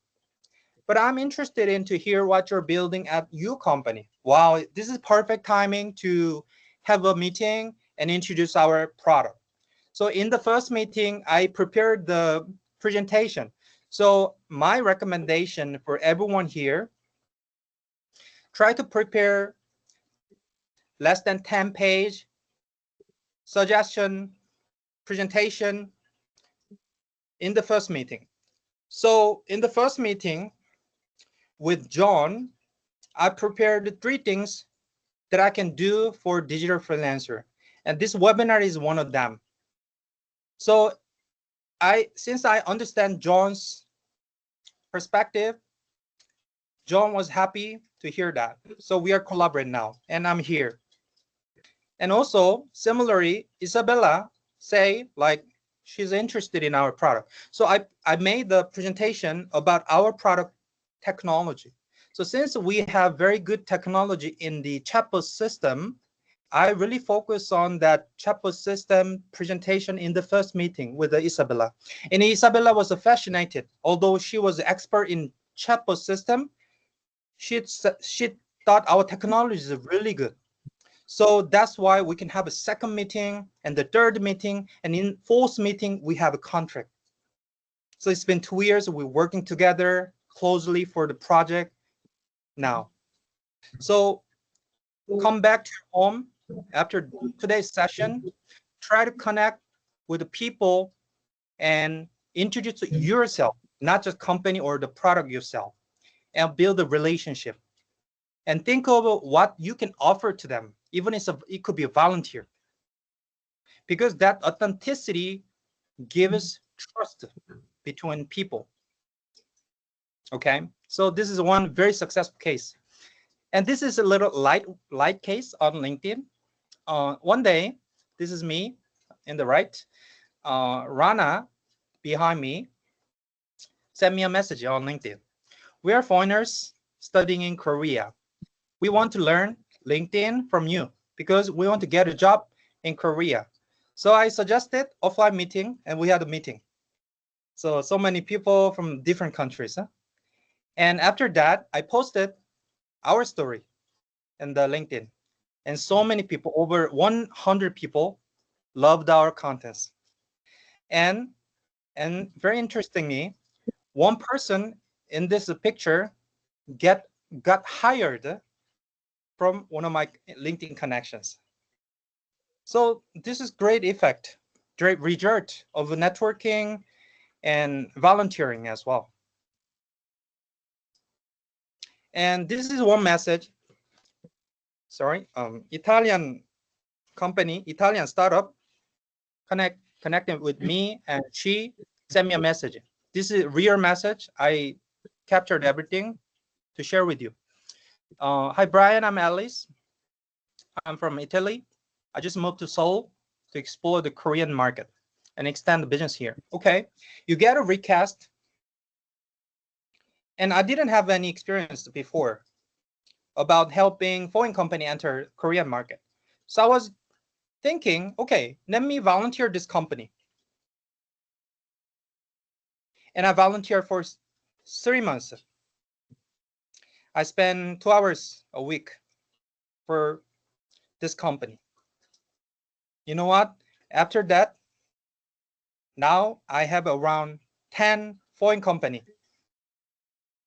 But I'm interested in to hear what you're building at your company. Wow, this is perfect timing to have a meeting and introduce our product. So in the first meeting, I prepared the presentation. So my recommendation for everyone here, try to prepare less than 10 page suggestion presentation in the first meeting. So in the first meeting with John, I prepared 3 things that I can do for digital freelancer. And this webinar is one of them. So since I understand John's perspective, John was happy to hear that. So we are collaborating now, and I'm here. And also, similarly, Isabella say like she's interested in our product. So I made the presentation about our product technology. So since we have very good technology in the chatbot system, I really focus on that chatbot system presentation in the first meeting with Isabella. And Isabella was fascinated. Although she was an expert in chatbot system, she thought our technology is really good. So that's why we can have a second meeting and the third meeting, and in fourth meeting, we have a contract. So it's been 2 years, we're working together closely for the project. now. So come back to your home after today's session, try to connect with the people and introduce yourself, not just company or the product you sell, and build a relationship. And think about what you can offer to them, even if it could be a volunteer. Because that authenticity gives trust between people. Okay, so this is one very successful case. And this is a little light case on LinkedIn. One day, this is me in the right. Rana behind me sent me a message on LinkedIn. We are foreigners studying in Korea. We want to learn LinkedIn from you because we want to get a job in Korea. So I suggested offline meeting, and we had a meeting. So many people from different countries. Huh? And after that, I posted our story in the LinkedIn. And so many people, over 100 people, loved our contents. And very interestingly, one person in this picture got hired from one of my LinkedIn connections. So this is great effect, great result of networking and volunteering as well. And this is one message. Sorry, Italian company, Italian startup connected with me, and she sent me a message. This is a real message. I captured everything to share with you. Hi, Brian, I'm Alice. I'm from Italy. I just moved to Seoul to explore the Korean market and extend the business here. Okay, you get a recast. And I didn't have any experience before about helping foreign company enter Korean market. So I was thinking, okay, let me volunteer this company. And I volunteered for 3 months. I spend 2 hours a week for this company. You know what? After that, now I have around 10 foreign company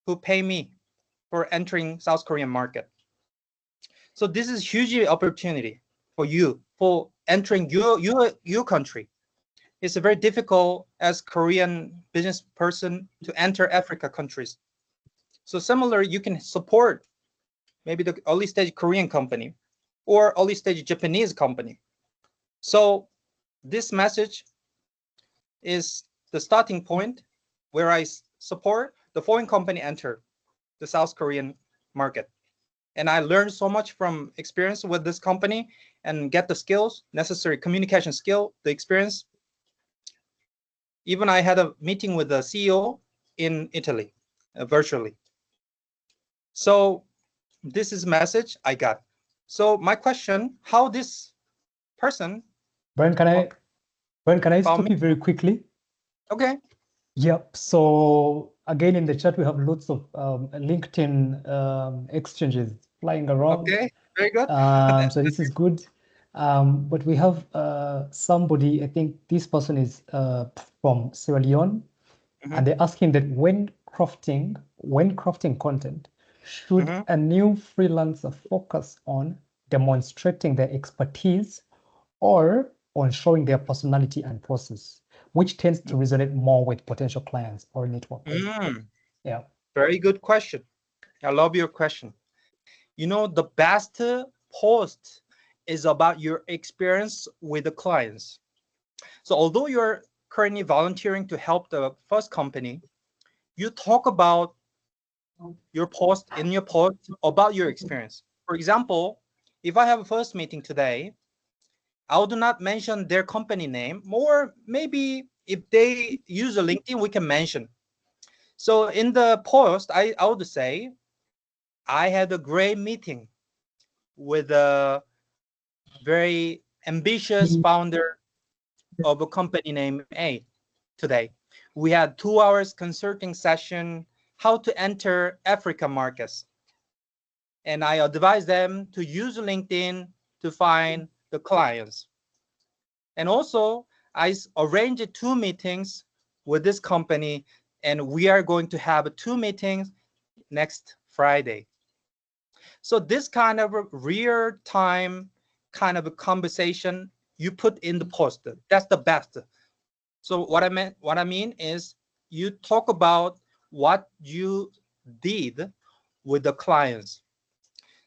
who pay me for entering South Korean market. So this is huge opportunity for you for entering your country. It's very difficult as Korean business person to enter Africa countries. So similar, you can support maybe the early stage Korean company or early stage Japanese company. So this message is the starting point where I support the foreign company enter the South Korean market. And I learned so much from experience with this company and get the skills, necessary communication skill, the experience. Even I had a meeting with the CEO in Italy, virtually. So this is message I got. So my question, how this person... Brian, can I stop you very quickly? Okay. Yep. So again, in the chat, we have lots of LinkedIn exchanges flying around. Okay, very good. So this is good. But we have somebody, I think this person is from Sierra Leone, and they're asking that when crafting content, should a new freelancer focus on demonstrating their expertise or on showing their personality and process, which tends to resonate more with potential clients or network? Yeah. Very good question. I love your question. You know, the best post is about your experience with the clients. So although you're currently volunteering to help the first company, you talk about your post about your experience. For example, if I have a first meeting today, I do not mention their company name, or maybe if they use a LinkedIn, we can mention. So in the post, I would say, I had a great meeting with a very ambitious founder of a company named A today. We had 2 hours consulting session, how to enter Africa markets. And I advise them to use LinkedIn to find the clients. And also, I arranged 2 meetings with this company, and we are going to have 2 meetings next Friday. So this kind of a real-time kind of a conversation you put in the post, that's the best. So what I mean is you talk about what you did with the clients.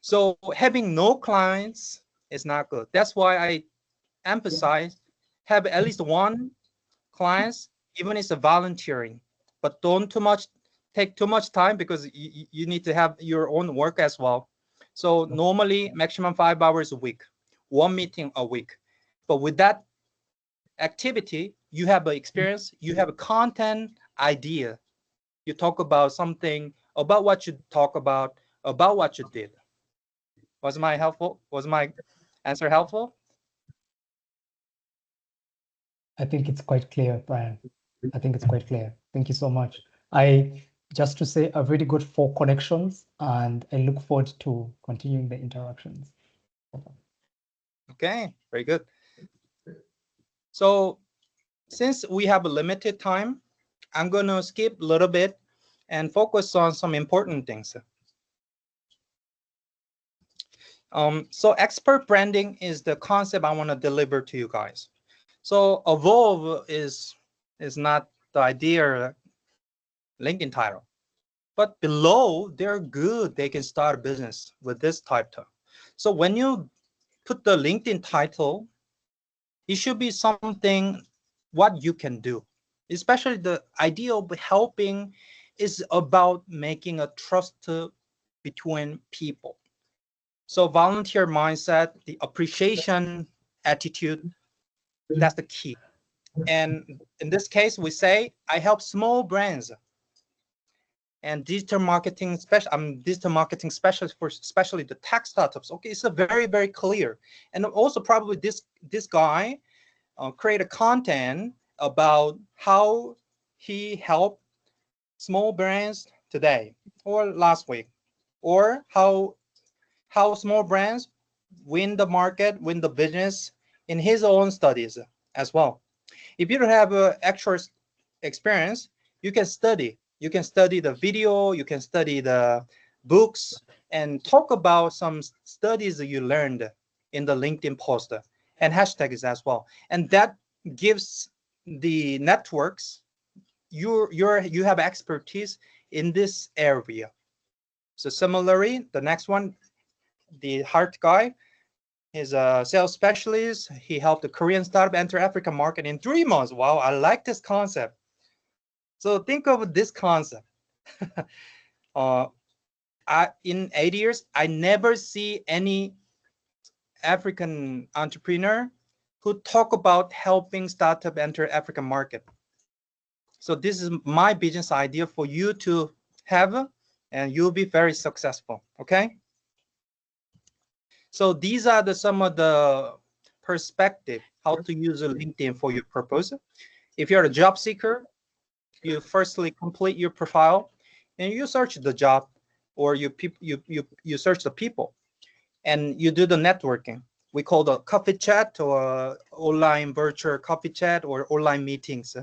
So having no clients is not good. That's why I emphasize have at least one clients, even if it's a volunteering, but don't take too much time because you need to have your own work as well. So normally maximum 5 hours a week, one meeting a week. But with that activity, you have an experience, you have a content idea. You talk about something, about what you talk about what you did. Was my answer helpful? I think it's quite clear, Brian. I think it's quite clear. Thank you so much. Just to say, I've already got 4 connections, and I look forward to continuing the interactions. Okay, very good. So since we have a limited time, I'm going to skip a little bit and focus on some important things. So expert branding is the concept I want to deliver to you guys. So evolve is not the idea LinkedIn title, but below they're good. They can start a business with this title. So when you put the LinkedIn title, it should be something what you can do. Especially the idea of helping is about making a trust between people. So volunteer mindset, the appreciation attitude, that's the key. And in this case, we say, I help small brands and digital marketing special. I'm digital marketing specialist for especially the tech startups. Okay, it's a very, very clear. And also probably this guy create a content about how he helped small brands today or last week, or how small brands win the market, win the business in his own studies as well. If you don't have actual experience, you can study. You can study the video, you can study the books, and talk about some studies that you learned in the LinkedIn post and hashtags as well. And that gives the networks you have expertise in this area. So similarly, the next one, the Hart guy, he's a sales specialist. He helped the Korean startup enter African market in 3 months. Wow, I like this concept. So think of this concept. In 8 years, I never see any African entrepreneur who talk about helping startup enter African market. So this is my business idea for you to have, and you'll be very successful. Okay. So these are some of the perspective how to use LinkedIn for your purpose. If you're a job seeker, you firstly complete your profile and you search the job, or you search the people, and you do the networking. We call the coffee chat, or online virtual coffee chat, or online meetings.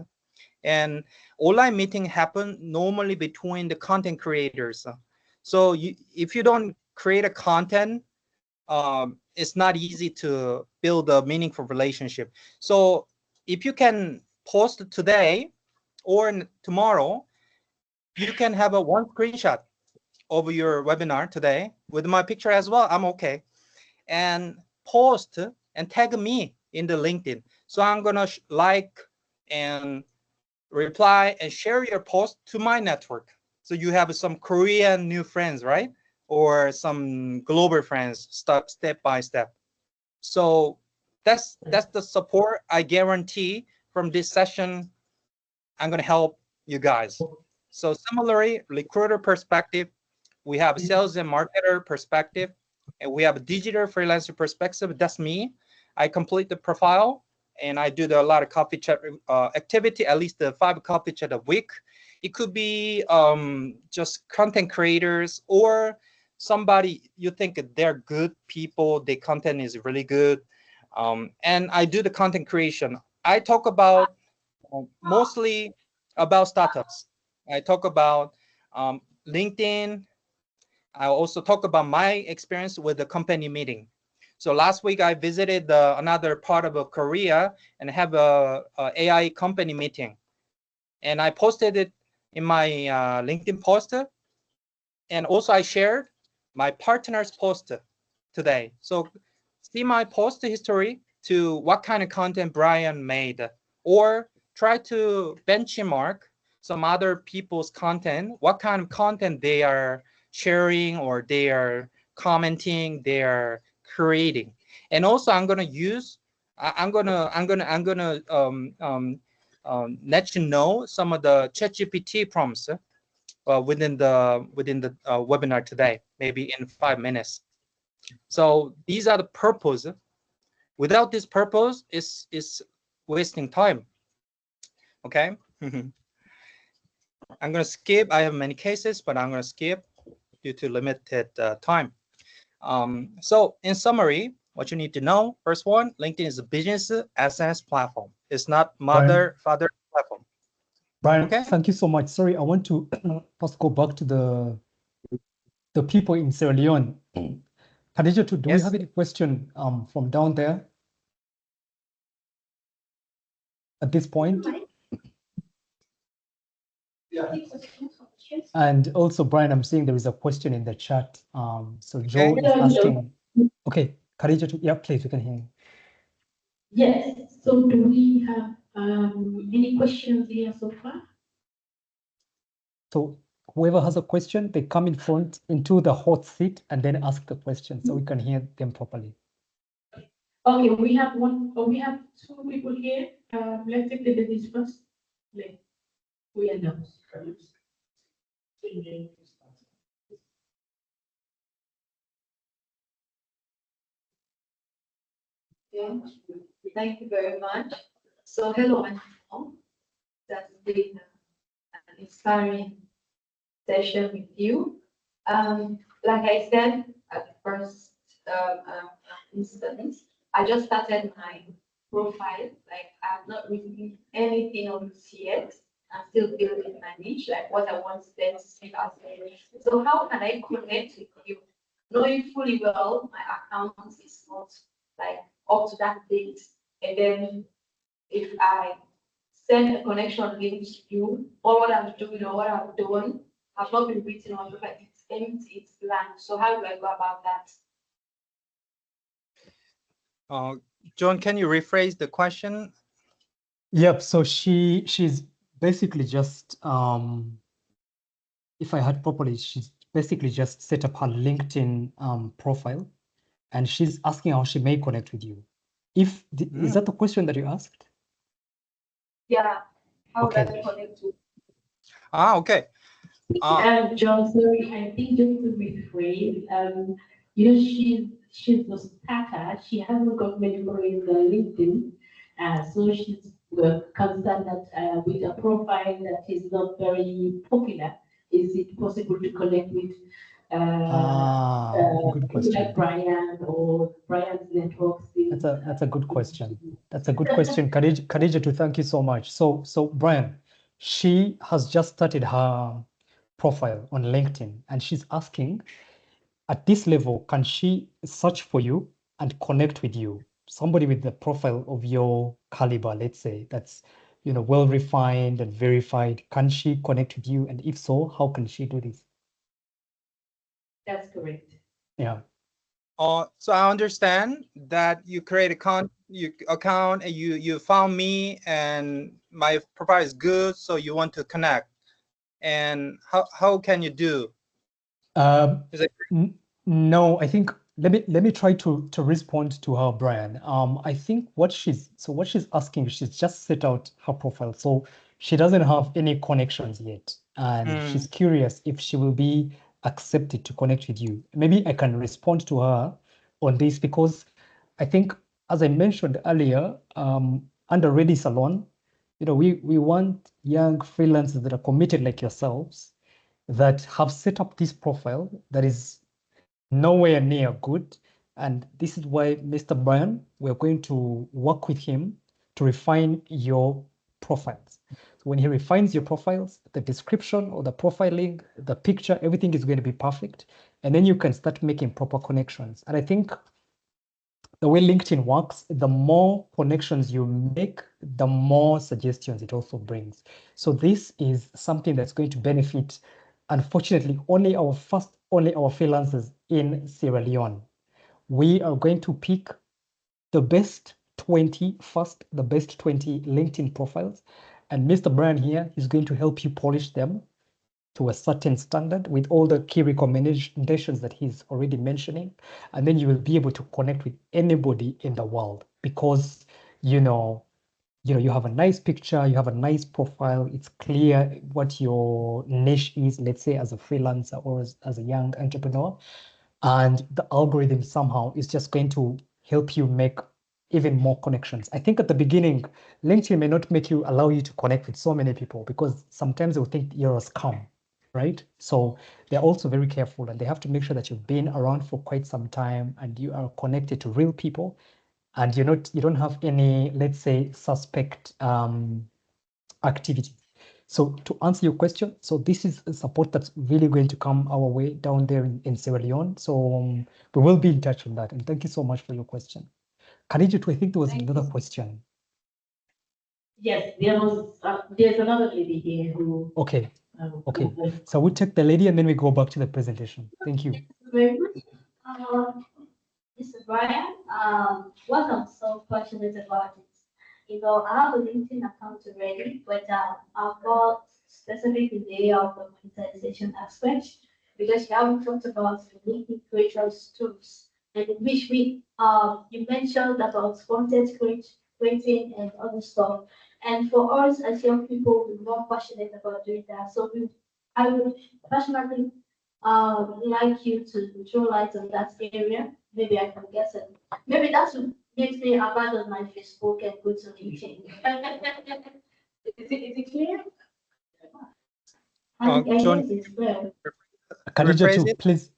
And online meeting happen normally between the content creators. So if you don't create a content, it's not easy to build a meaningful relationship. So if you can post today or tomorrow, you can have a one screenshot of your webinar today with my picture as well. I'm okay. And post and tag me in the LinkedIn. So I'm gonna like and reply and share your post to my network. So you have some Korean new friends, right? Or some global friends, step by step. So that's the support I guarantee from this session. I'm going to help you guys. So similarly, recruiter perspective, we have sales and marketer perspective, and we have a digital freelancer perspective. That's me. I complete the profile and I do a lot of coffee chat activity, at least 5 coffee chat a week. It could be just content creators, or somebody you think they're good people, their content is really good. And I do the content creation. I talk about mostly about startups. I talk about LinkedIn, I also talk about my experience with the company meeting. So last week I visited another part of Korea and have a AI company meeting, and I posted it in my LinkedIn post, and also I shared my partner's post today. So see my post history to what kind of content Brian made, or try to benchmark some other people's content, what kind of content they are sharing or they are commenting, they are creating. And also I'm gonna use, I'm gonna let you know some of the ChatGPT prompts within the webinar today, maybe in 5 minutes. So these are the purpose. Without this purpose, is wasting time. Okay. I'm gonna skip. I have many cases, but I'm gonna skip due to limited time. So in summary, what you need to know: first one, LinkedIn is a business essence platform. It's not father platform. Brian, Okay. thank you so much. Sorry, I want to first go back to the people in Sierra Leone. Khadija, do we Yes. have any question from down there at this point? And also, Brian, I'm seeing there is a question in the chat. So Joe is asking. Okay, Khadija, yeah, please, we can hear you. Yes. So do we have any questions here so far? So whoever has a question, they come in front into the hot seat and then ask the question so we can hear them properly. Okay, we have two people here. Let's take the ladies first. We announce first. Yeah, thank you very much. So hello, everyone. That's been an inspiring session with you. Like I said at the first instance, I just started my profile. Like I've not written anything on this yet. I'm still building my niche, like what I want them to see as. So how can I connect with you? Knowing fully well my account is not like up to that date. And then if I send a connection link to you, or what I'm doing or what I'm doing have not been written on the paper, it's empty, it's blank. So how do I go about that? John, can you rephrase the question? Yep. So she's basically just if I heard properly, she's basically just set up her LinkedIn profile, and she's asking how she may connect with you. Is that the question that you asked? Yeah. How Okay. do I connect to? Okay. John, sorry, I think just to rephrase, she's a starter. She hasn't got many followers on LinkedIn, so she's concerned that with a profile that is not very popular, is it possible to connect with Good people question. like Brian or Brian's networks? That's a good question. That's a good question, Khadija. To thank you so much. So Brian, she has just started her profile on LinkedIn, and she's asking, at this level, can she search for you and connect with you? Somebody with the profile of your caliber, let's say, that's well refined and verified. Can she connect with you? And if so, how can she do this? That's correct. Yeah. So I understand that you create account and you found me and my profile is good, so you want to connect. And how can you do? No, I think let me try to respond to her, Brian. I think what she's asking, she's just set out her profile, so she doesn't have any connections yet, and she's curious if she will be accepted to connect with you. Maybe I can respond to her on this, because I think, as I mentioned earlier, under Ready Salone, we want young freelancers that are committed like yourselves, that have set up this profile that is nowhere near good. And this is why, Mr. Brian, we're going to work with him to refine your profiles. When he refines your profiles, the description or the profiling, the picture, everything is going to be perfect. And then you can start making proper connections. And I think the way LinkedIn works, the more connections you make, the more suggestions it also brings. So this is something that's going to benefit, unfortunately, only our freelancers in Sierra Leone. We are going to pick the best 20 first, the best 20 LinkedIn profiles. And Mr. Brian here is going to help you polish them to a certain standard with all the key recommendations that he's already mentioning. And then you will be able to connect with anybody in the world because, you have a nice picture, you have a nice profile, it's clear what your niche is, let's say as a freelancer or as a young entrepreneur. And the algorithm somehow is just going to help you make even more connections. I think at the beginning, LinkedIn may not allow you to connect with so many people because sometimes they'll think you're a scam, right? So they're also very careful and they have to make sure that you've been around for quite some time and you are connected to real people and you don't have any, let's say, suspect activity. So to answer your question, so this is a support that's really going to come our way down there in Sierra Leone. So we will be in touch on that. And thank you so much for your question. Khadija, I think there was another question. Yes, there's another lady here who. Okay. Okay. So we'll take the lady and then we go back to the presentation. Thank you. Thank you very much. Mr. Brian, what I'm so passionate about is, I have a LinkedIn account already, but I've got specific in the area of the monetization aspect because you haven't talked about the LinkedIn creators tools, and in which you mentioned about content creating and other stuff. And for us as young people, we're more passionate about doing that. So I would passionately like you to throw light on that area. Maybe I can get it. Maybe that would make me abandon my Facebook and go to LinkedIn. Is it clear? John, Khadija too, please.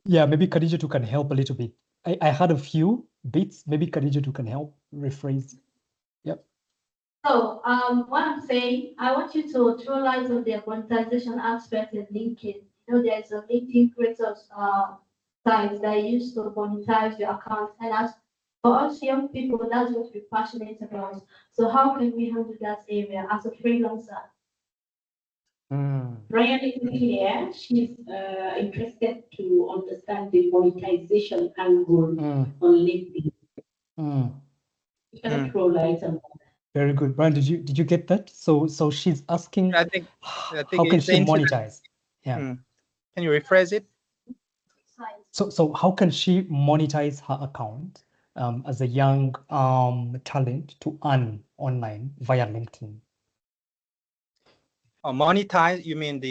Yeah, maybe Khadija too can help a little bit. I had a few bits. Maybe Khadija too can help rephrase. Yep. So what I'm saying, I want you to throw light on the monetization aspect of LinkedIn. There's a LinkedIn creators sites that you use to monetize your account. And as for us young people, that's what we're passionate about. So how can we handle that area as a freelancer? Brian is here. She's interested to understand the monetization angle on LinkedIn. You can throw light on that. Very good, Brian. Did you get that? So she's asking, I think how can she monetize? Yeah. Can you rephrase it? So how can she monetize her account as a young talent to earn online via LinkedIn? Monetize? You mean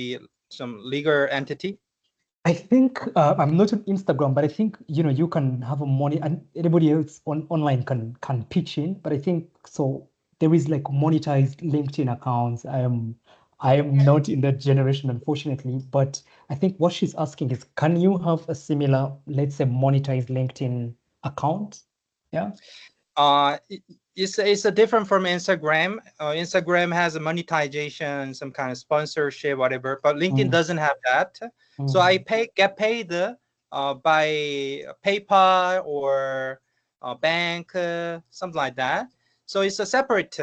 some legal entity? I think I'm not on Instagram, but I think you can have a money, and anybody else online can pitch in. But I think so. There is like monetized LinkedIn accounts. I am not in that generation, unfortunately. But I think what she's asking is, can you have a similar, let's say, monetized LinkedIn account? Yeah. It's a different from Instagram. Instagram has a monetization, some kind of sponsorship, whatever. But LinkedIn doesn't have that. So I get paid by PayPal or bank, something like that. So it's a separate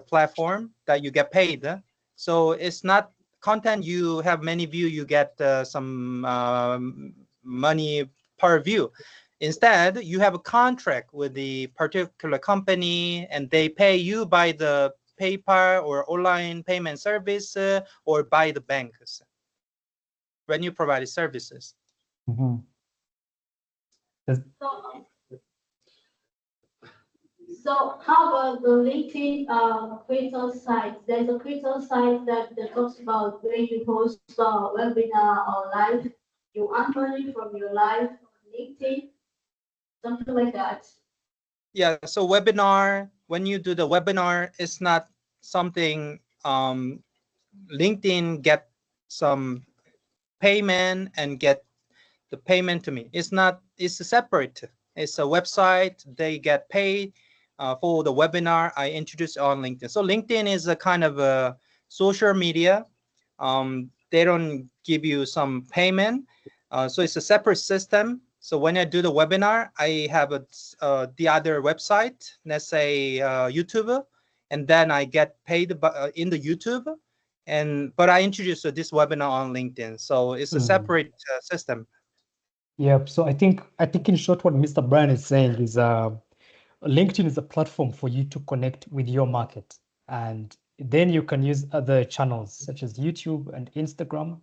platform that you get paid. So it's not content you have many views, you get some money per view. Instead, you have a contract with the particular company and they pay you by the PayPal or online payment service or by the banks when you provide services. So how about the LinkedIn creator site? There's a creator site that talks about where you host a webinar or live. You earn money from your live on LinkedIn, something like that. Yeah, so webinar, when you do the webinar, it's not something LinkedIn get some payment and get the payment to me. It's not, it's separate. It's a website, they get paid for the webinar, I introduced on LinkedIn. So LinkedIn is a kind of a social media. They don't give you some payment. So it's a separate system. So when I do the webinar, I have the other website, let's say YouTube, and then I get paid in the YouTube. But I introduced this webinar on LinkedIn. So it's a separate system. Yep. So I think in short, what Mr. Brian is saying is LinkedIn is a platform for you to connect with your market. And then you can use other channels such as YouTube and Instagram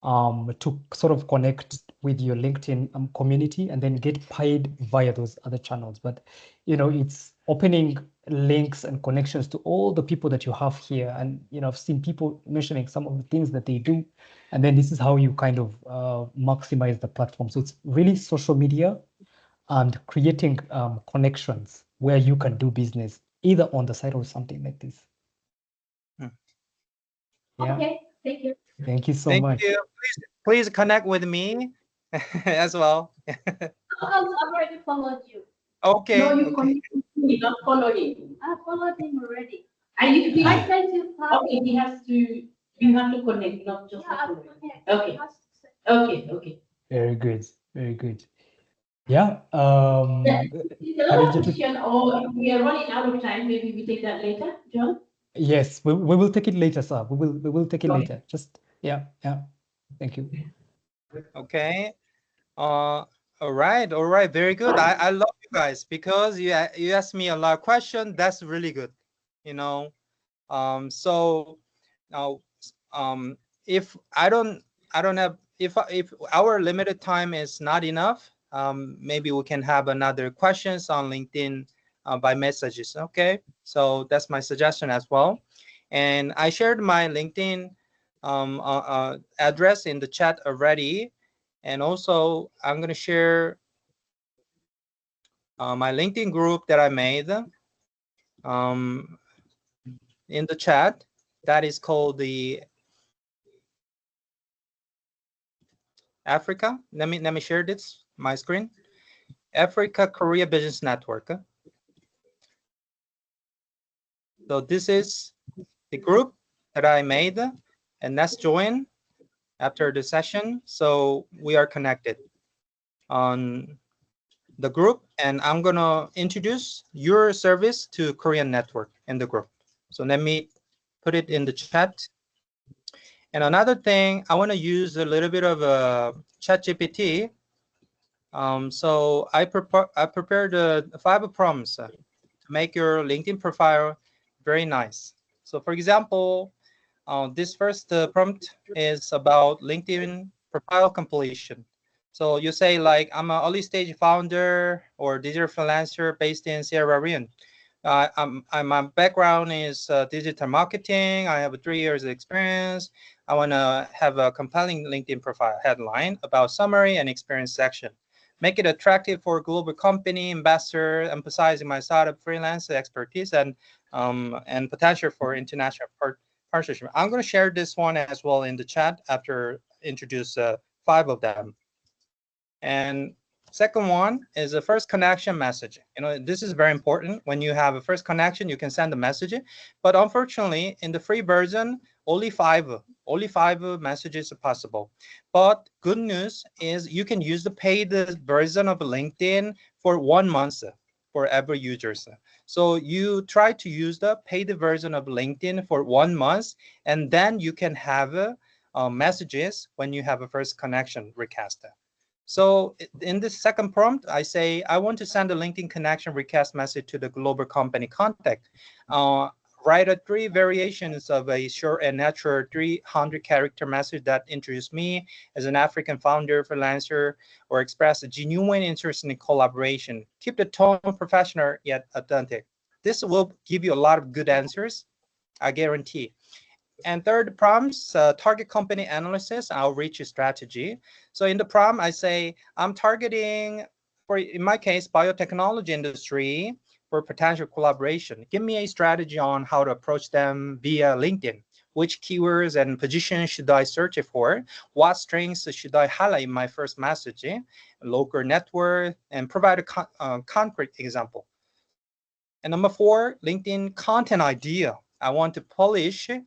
to sort of connect with your LinkedIn community and then get paid via those other channels. But, it's opening links and connections to all the people that you have here. And, I've seen people mentioning some of the things that they do. And then this is how you kind of maximize the platform. So it's really social media and creating connections where you can do business either on the side or something like this. Yeah. Okay, thank you. Thank you so much. You. Please connect with me as well. I've already followed you. Okay. No, you connect with me, not follow him. I followed him already. I sent you. Okay, you have to connect, not just follow. Okay. Okay. Very good. Very good. Yeah. It's a lot of question, or if we are running out of time, maybe we take that later, John? Yes, we will take it later, sir. We will take it later. Just yeah. Thank you. Okay. All right. Very good. I love you guys because you asked me a lot of questions. That's really good. So now if I don't have, if our limited time is not enough, maybe we can have another questions on LinkedIn by messages. Okay. So that's my suggestion as well. And I shared my LinkedIn address in the chat already. And also I'm going to share my LinkedIn group that I made in the chat. That is called the Africa. Let me share this, my screen. Africa Korea Business Network. So this is the group that I made, and let's join after the session. So we are connected on the group, and I'm gonna introduce your service to Korean network in the group. So let me put it in the chat. And another thing, I want to use a little bit of ChatGPT. So I prepared 5 prompts to make your LinkedIn profile very nice. So for example, this first prompt is about LinkedIn profile completion. So you say like, I'm an early stage founder or digital freelancer based in Sierra Leone. My background is digital marketing. I have 3 years of experience. I want to have a compelling LinkedIn profile headline about summary and experience section. Make it attractive for a global company, investor, emphasizing my startup freelance expertise and potential for international partnership. I'm going to share this one as well in the chat after introduce 5 of them. And second one is a first connection message. This is very important. When you have a first connection, you can send a message. But unfortunately, in the free version, only 5 messages are possible. But good news is you can use the paid version of LinkedIn for 1 month for every user. So you try to use the paid version of LinkedIn for 1 month, and then you can have messages when you have a first connection request. So in this second prompt, I say, I want to send a LinkedIn connection request message to the global company contact. Write 3 variations of a short and natural 300-character message that introduce me as an African founder, freelancer, or express a genuine interest in collaboration. Keep the tone professional yet authentic. This will give you a lot of good answers, I guarantee. And third prompts, target company analysis, outreach strategy. So in the prompt, I say, I'm targeting, in my case, biotechnology industry for potential collaboration. Give me a strategy on how to approach them via LinkedIn. Which keywords and positions should I search for? What strengths should I highlight in my first message? Local network, and provide a concrete example. And number 4, LinkedIn content idea. I want to publish a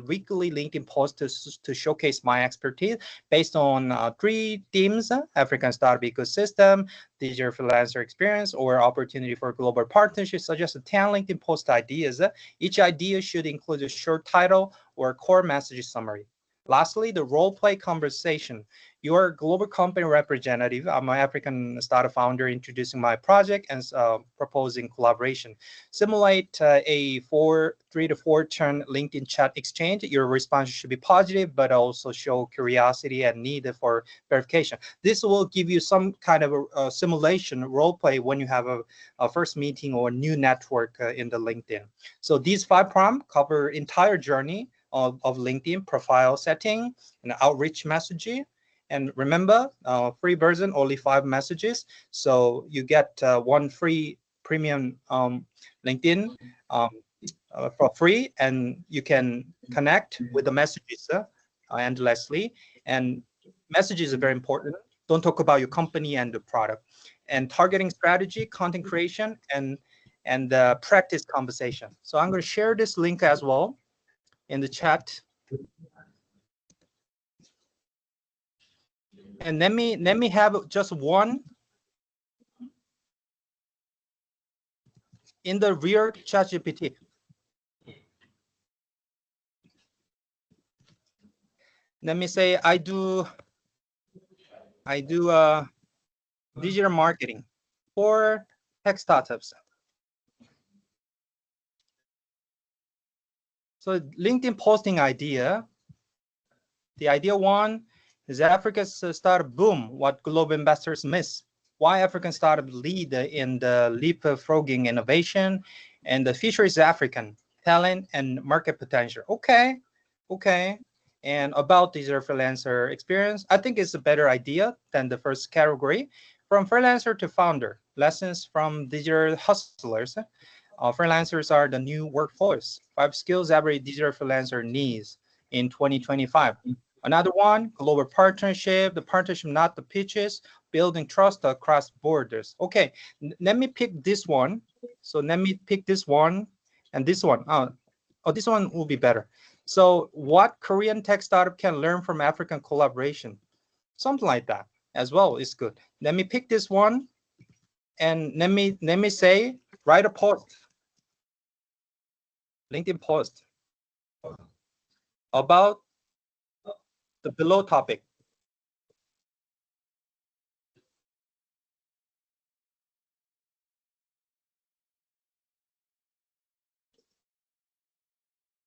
weekly LinkedIn post to showcase my expertise based on 3 themes: African startup ecosystem, digital freelancer experience, or opportunity for global partnerships. Suggest 10 LinkedIn post ideas. Each idea should include a short title or core message summary. Lastly, the role play conversation. You're a global company representative. I'm an African startup founder introducing my project and proposing collaboration. Simulate a 3 to 4 turn LinkedIn chat exchange. Your response should be positive, but also show curiosity and need for verification. This will give you some kind of a simulation role play when you have a first meeting or new network in the LinkedIn. So these 5 prompts cover entire journey of LinkedIn: profile setting and outreach messaging. And remember, free version, only 5 messages. So you get 1 free premium LinkedIn for free, and you can connect with the messages endlessly. And messages are very important. Don't talk about your company and the product. And targeting strategy, content creation, and practice conversation. So I'm going to share this link as well in the chat. And let me have just one in the real ChatGPT. Let me say I do digital marketing for tech startups. So LinkedIn posting idea. The idea 1 is Africa's startup boom, what global investors miss. Why African startups lead in the leapfrogging innovation, and the future is African talent and market potential. Okay. And about digital freelancer experience, I think it's a better idea than the first category. From freelancer to founder, lessons from digital hustlers. Freelancers are the new workforce. 5 skills every digital freelancer needs in 2025. Another one, global partnership. The partnership, not the pitches. Building trust across borders. Okay, let me pick this one. So let me pick this one and this one. Oh, this one will be better. So what Korean tech startup can learn from African collaboration? Something like that as well is good. Let me pick this one, and let me say, write a post, LinkedIn post about the below topic.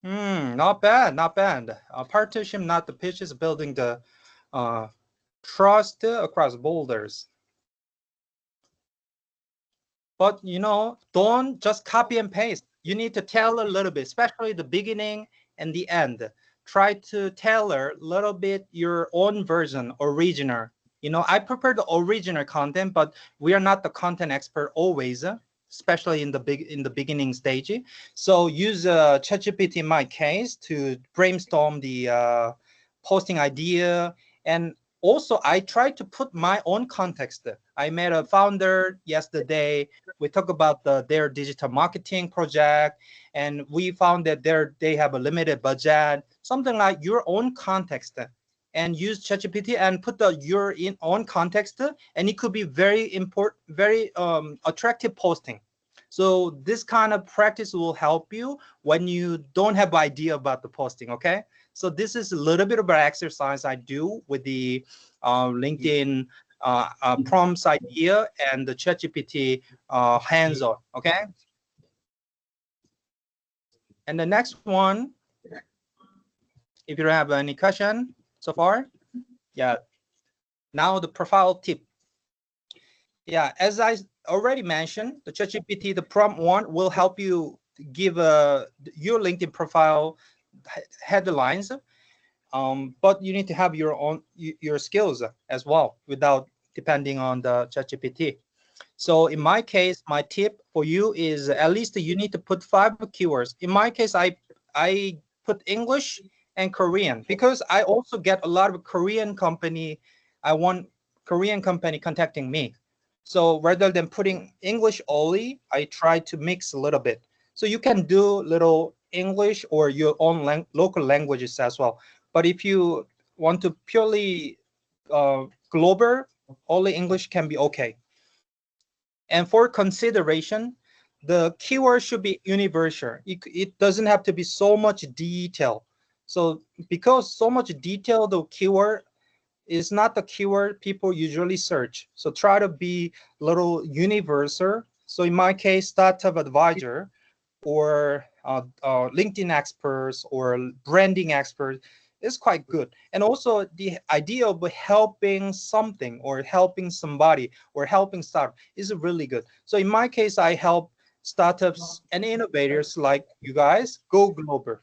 Not bad, not bad. Partnership, not the pitches, building the trust across borders. But don't just copy and paste. You need to tailor a little bit, especially the beginning and the end. Try to tailor a little bit your own version, original. I prefer the original content, but we are not the content expert always, especially in the beginning stage. So use ChatGPT in my case to brainstorm the posting idea. And also, I try to put my own context. I met a founder yesterday. We talked about their digital marketing project, and we found that they have a limited budget. Something like your own context, and use ChatGPT and put your own context, and it could be very important, very attractive posting. So this kind of practice will help you when you don't have idea about the posting. Okay. So this is a little bit of an exercise I do with the LinkedIn prompts idea and the ChatGPT hands-on. Okay. And the next one, if you don't have any question so far, yeah. Now the profile tip. Yeah, as I already mentioned, the ChatGPT, the prompt 1 will help you give your LinkedIn profile headlines. But you need to have your skills as well without depending on the ChatGPT. So in my case, my tip for you is at least you need to put 5 keywords. In my case, I put English and Korean because I also get a lot of Korean company. I want Korean company contacting me. So rather than putting English only, I try to mix a little bit. So you can do little English or your own local languages as well. But if you want to purely global, only English can be okay. And for consideration, the keyword should be universal. It doesn't have to be so much detail. So because so much detail, the keyword is not the keyword people usually search. So try to be a little universal. So in my case, startup advisor or LinkedIn experts or branding experts is quite good. And also the idea of helping something or helping somebody or helping startup is really good. So in my case, I help startups and innovators like you guys go global.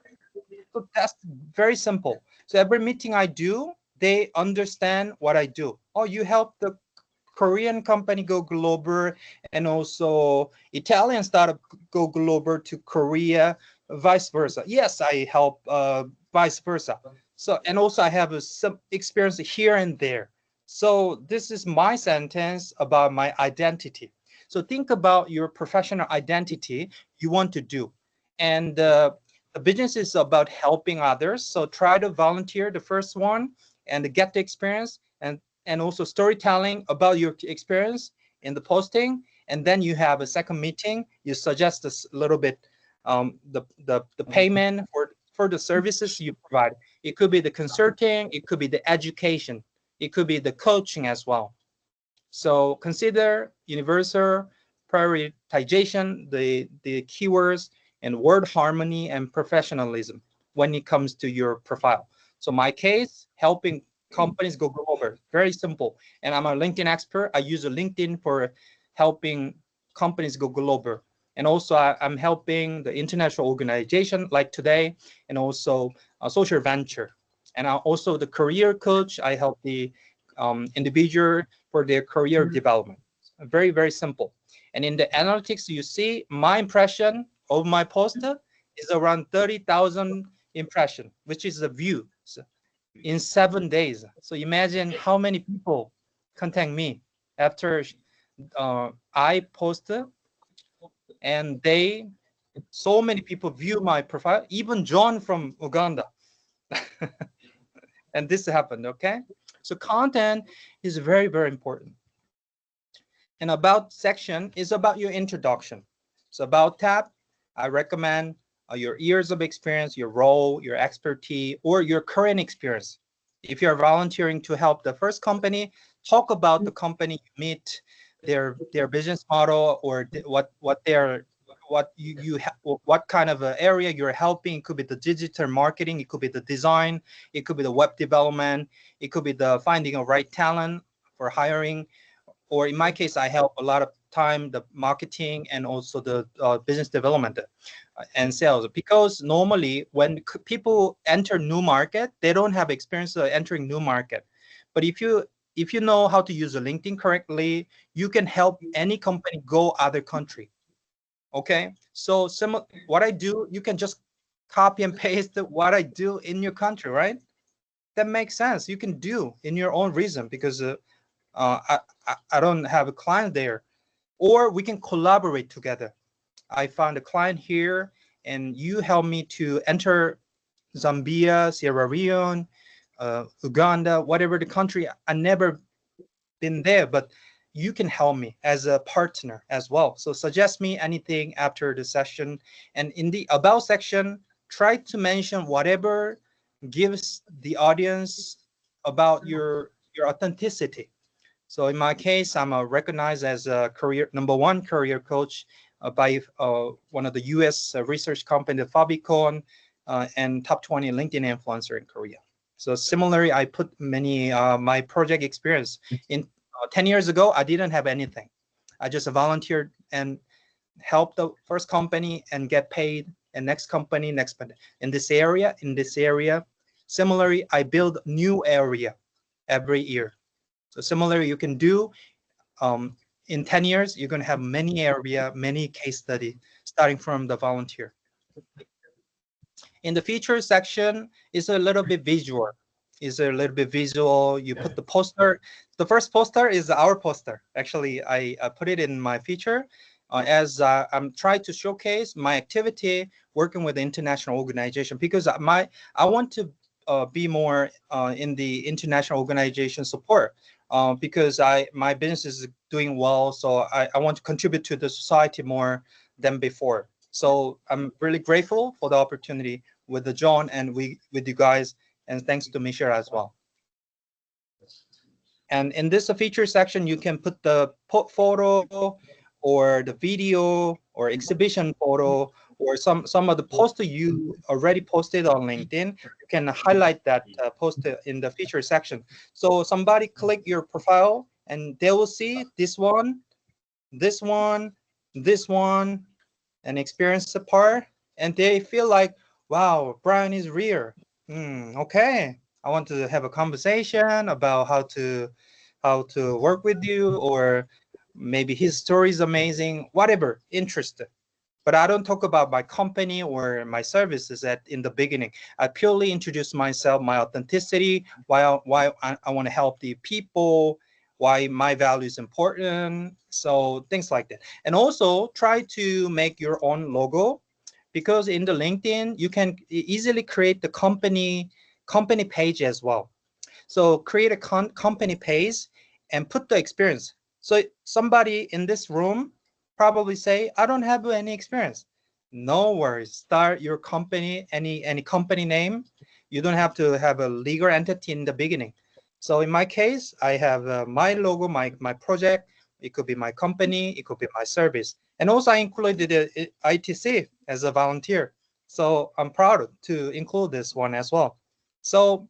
So that's very simple. So every meeting I do, they understand what I do. Oh, you help the Korean company go global, and also Italian startup go global to Korea, vice versa. Yes, I help vice versa. So, and also I have some experience here and there. So this is my sentence about my identity. So think about your professional identity you want to do. And the business is about helping others. So try to volunteer the first one and get the experience and also storytelling about your experience in the posting. And then you have a second meeting. You suggest a little bit the payment for the services you provide. It could be the consulting, it could be the education, it could be the coaching as well. So consider universal prioritization, the keywords and word harmony and professionalism when it comes to your profile. So my case, helping companies go global, very simple. And I'm a LinkedIn expert. I use a LinkedIn for helping companies go global. And also I'm helping the international organization like today, and also a social venture. And I'm also the career coach. I help the individual for their career development. Very, very simple. And in the analytics, you see my impression of my poster is around 30,000 impression, which is a view in 7 days. So imagine how many people contact me after I posted, and so many people view my profile, even John from Uganda. And this happened, okay? So content is very, very important. And about section is about your introduction. So about tab, I recommend your years of experience, your role, your expertise, or your current experience. If you're volunteering to help the first company, talk about the company you meet, their business model, or what kind of area you're helping. It could be the digital marketing, it could be the design, it could be the web development, it could be the finding of right talent for hiring, or in my case, I help a lot of time the marketing and also the business development and sales. Because normally when people enter new market, they don't have experience entering new market. But if you know how to use the LinkedIn correctly, you can help any company go other country. Okay, so what I do, you can just copy and paste what I do in your country, right? That makes sense. You can do in your own reason, because I don't have a client there, or we can collaborate together. I found a client here, and you help me to enter Zambia, Sierra Leone, Uganda, whatever the country. I never been there, but you can help me as a partner as well. So suggest me anything after the session. And in the about section, try to mention whatever gives the audience about your authenticity. So in my case, I'm recognized as a #1 career coach by one of the U.S. Research company, Fabicon, and top 20 LinkedIn influencer in Korea. So similarly, I put many my project experience in 10 years ago. I didn't have anything. I just volunteered and helped the first company and get paid, and next company, in this area. Similarly, I build new area every year. So similarly, you can do in 10 years, you're going to have many area, many case study starting from the volunteer. In the feature section is a little bit visual. is a little bit visual. You put the poster. The first poster is our poster. Actually, I put it in my feature as I'm trying to showcase my activity working with the international organization, because I want to be more in the international organization support, because my business is doing well, so I want to contribute to the society more than before. So I'm really grateful for the opportunity with the John and with you guys, and thanks to Michelle as well. And in this feature section, you can put the photo or the video or exhibition photo or some of the poster you already posted on LinkedIn. You can highlight that post in the feature section. So somebody click your profile and they will see this one, this one, this one, and experience the part, and they feel like, wow, Brian is real. Okay, I want to have a conversation about how to work with you, or maybe his story is amazing, whatever, interested. But I don't talk about my company or my services in the beginning. I purely introduce myself, my authenticity, why I want to help the people, why my value is important. So things like that. And also try to make your own logo, because in the LinkedIn, you can easily create the company page as well. So create a company page and put the experience. So somebody in this room probably say, I don't have any experience. No worries. Start your company, any company name. You don't have to have a legal entity in the beginning. So in my case, I have my logo, my project. It could be my company. It could be my service. And also I included the ITC as a volunteer. So I'm proud to include this one as well. So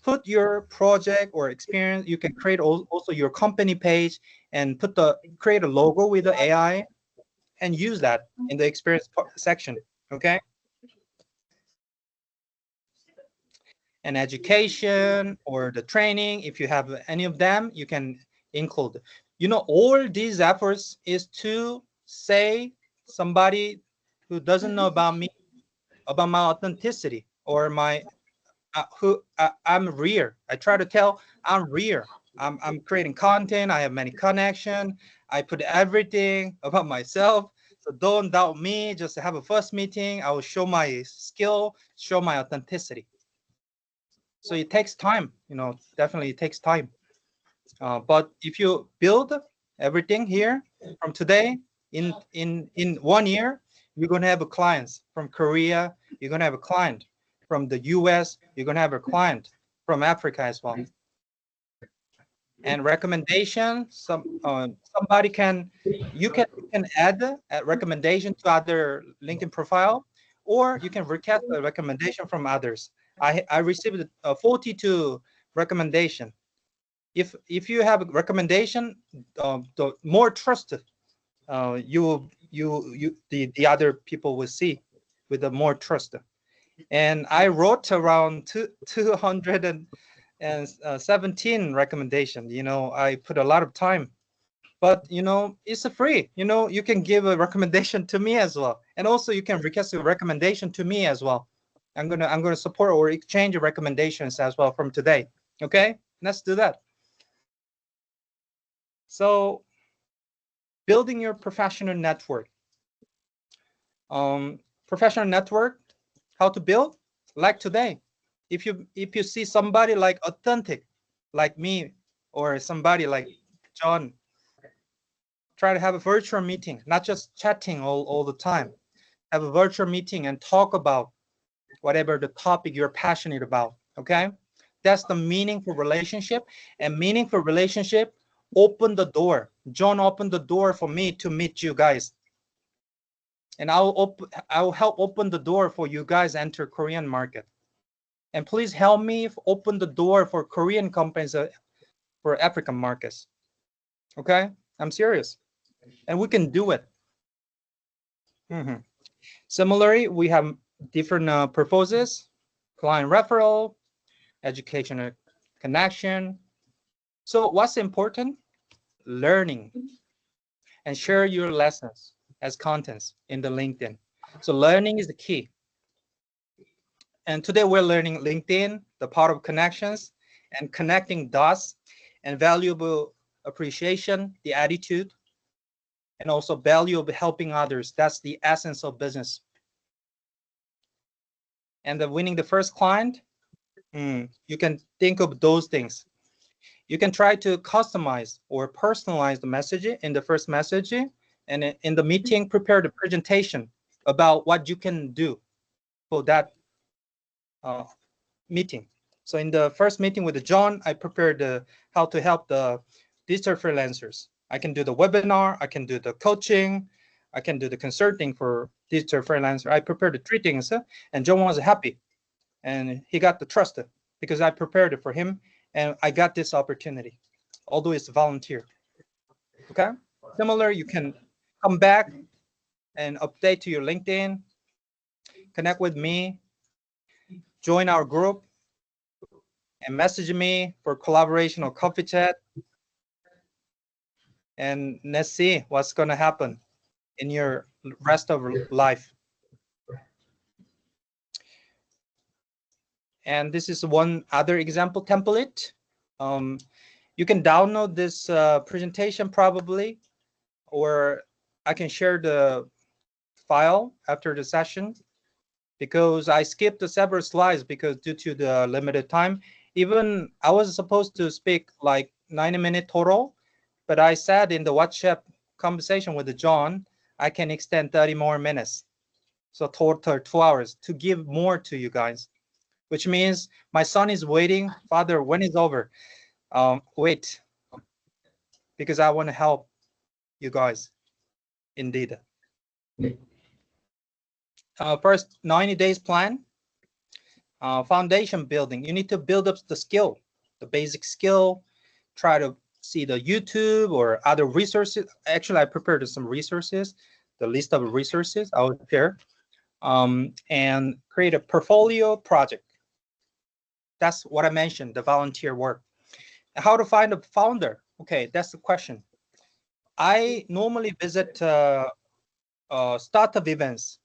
put your project or experience. You can create also your company page and create a logo with the AI and use that in the experience section. Okay. And education or the training, if you have any of them, you can include. All these efforts is to say somebody who doesn't know about me, about my authenticity, or my I'm real. I try to tell I'm real. I'm creating content. I have many connections. I put everything about myself. So don't doubt me. Just have a first meeting. I will show my skill, show my authenticity. So it takes time. Definitely it takes time. But if you build everything here from today, in 1 year, you're gonna have clients from Korea. You're gonna have a client from the US. You're gonna have a client from Africa as well. And recommendation, somebody you can add a recommendation to other LinkedIn profile, or you can request a recommendation from others. I received 42 recommendation. If you have a recommendation, the more trusted the other people will see with the more trust. And I wrote around 217 recommendations. I put a lot of time, but it's free. You can give a recommendation to me as well, and also you can request a recommendation to me as well. I'm gonna support or exchange recommendations as well from today. Okay, let's do that. So building your professional network. Professional network, how to build? Like today. If you see somebody like authentic, like me, or somebody like John, try to have a virtual meeting, not just chatting all the time. Have a virtual meeting and talk about whatever the topic you're passionate about. Okay? That's the meaningful relationship. And meaningful relationship open the door. John opened the door for me to meet you guys. And I'll help open the door for you guys enter Korean market. And please help me open the door for Korean companies for African markets. Okay? I'm serious. And we can do it. Similarly, we have different purposes: client referral, educational connection. So what's important? Learning and share your lessons as contents in the LinkedIn. So learning is the key. And today we're learning LinkedIn, the power of connections and connecting dots, and valuable appreciation, the attitude, and also value of helping others. That's the essence of business. And the winning the first client, you can think of those things. You can try to customize or personalize the message in the first message, and in the meeting, prepare the presentation about what you can do for that meeting. So in the first meeting with John, I prepared how to help the digital freelancers. I can do the webinar, I can do the coaching, I can do the consulting for digital freelancer. I prepared the 3 things, and John was happy, and he got the trust because I prepared it for him, and I got this opportunity, although it's volunteer. Okay. Similar, you can come back and update to your LinkedIn, connect with me, join our group, and message me for collaboration or coffee chat. And let's see what's going to happen in your rest of life. And this is one other example template. You can download this presentation probably, or I can share the file after the session, because I skipped the several slides because due to the limited time. Even I was supposed to speak like 90 minutes total, but I said in the WhatsApp conversation with John, I can extend 30 more minutes. So total 2 hours to give more to you guys, which means my son is waiting. Father, when is over? Wait, because I want to help you guys indeed. First 90 days plan, foundation building. You need to build up the skill, the basic skill. Try to see the YouTube or other resources. Actually, I prepared some resources, the list of resources I will prepare, and create a portfolio project. That's what I mentioned, the volunteer work. How to find a founder? Okay, that's the question. I normally visit startup events.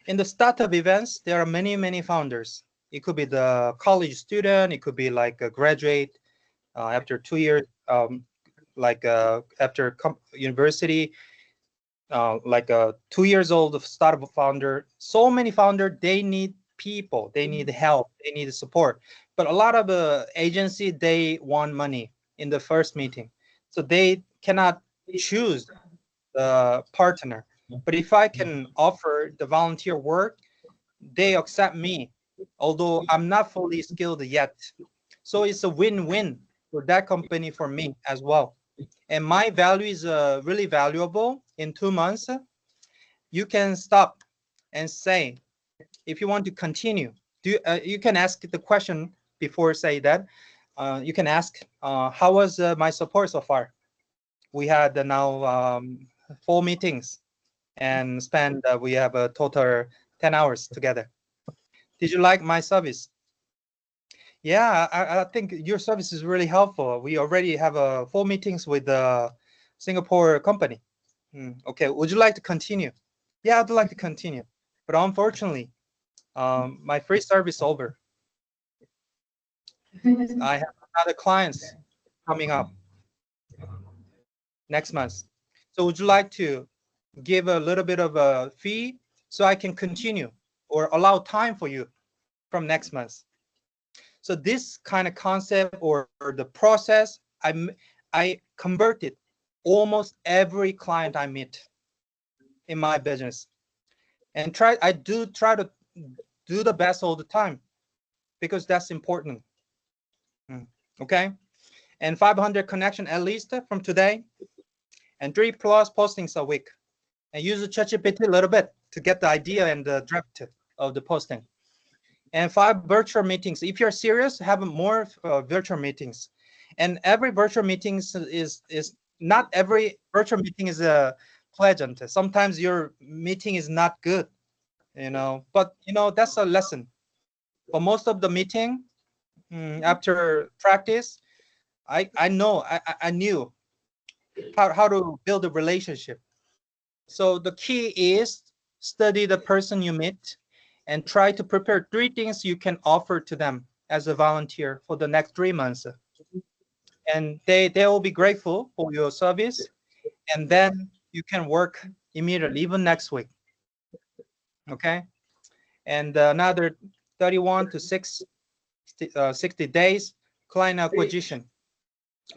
In the startup events, there are many founders. It could be the college student. It could be like a graduate after 2 years, after university, like a 2 years old startup founder. So many founders, they need people, they need help, they need support. But a lot of agency, they want money in the first meeting, so they cannot choose the partner. But if I can offer the volunteer work, they accept me, although I'm not fully skilled yet. So it's a win-win for that company, for me as well. And my value is really valuable. In 2 months, you can stop and say, if you want to continue, you can ask the question before say that. You can ask, how was my support so far? We had now 4 meetings and we have a total 10 hours together. Did you like my service? Yeah, I think your service is really helpful. We already have 4 meetings with the Singapore company. Okay, would you like to continue? Yeah, I'd like to continue. But unfortunately, my free service over. I have other clients coming up next month. So would you like to give a little bit of a fee so I can continue or allow time for you from next month? So this kind of concept or the process, I converted almost every client I meet in my business, and I do try to do the best all the time because that's important. Okay, and 500 connection at least from today, and 3+ postings a week, and use the ChatGPT a little bit to get the idea and the draft of the posting. And 5 virtual meetings. If you're serious, have more virtual meetings. And every virtual meetings is not every virtual meeting is pleasant. Sometimes your meeting is not good, but that's a lesson. But most of the meeting, after practice, I knew how to build a relationship. So the key is study the person you meet and try to prepare 3 things you can offer to them as a volunteer for the next 3 months. And they will be grateful for your service. And then you can work immediately, even next week. Okay. And another 31 to 60 days client acquisition.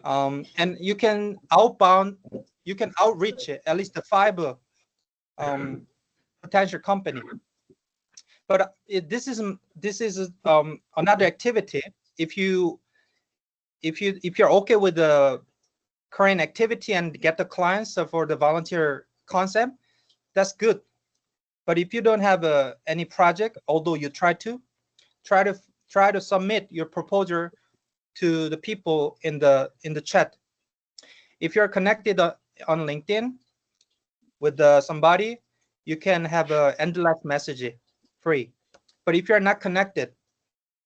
And you can outreach at least the 5 potential company. But this is another activity. If you're okay with the current activity and get the clients for the volunteer concept, that's good. But if you don't have any project, although you try to submit your proposal to the people in the chat. If you're connected on LinkedIn with somebody, you can have an endless message free. But if you're not connected,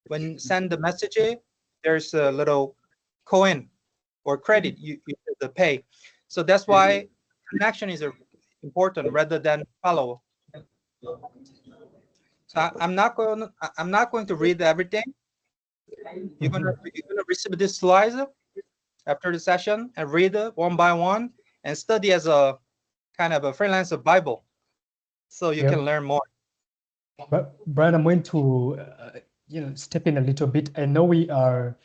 when send the message, there's a little coin or credit you have to pay. So that's why connection is important rather than follow. So I'm not going to read everything. You're gonna receive this slides after the session and read it one by one and study as a kind of a freelancer Bible, so you can learn more. But Brian, I'm going to step in a little bit. I know we are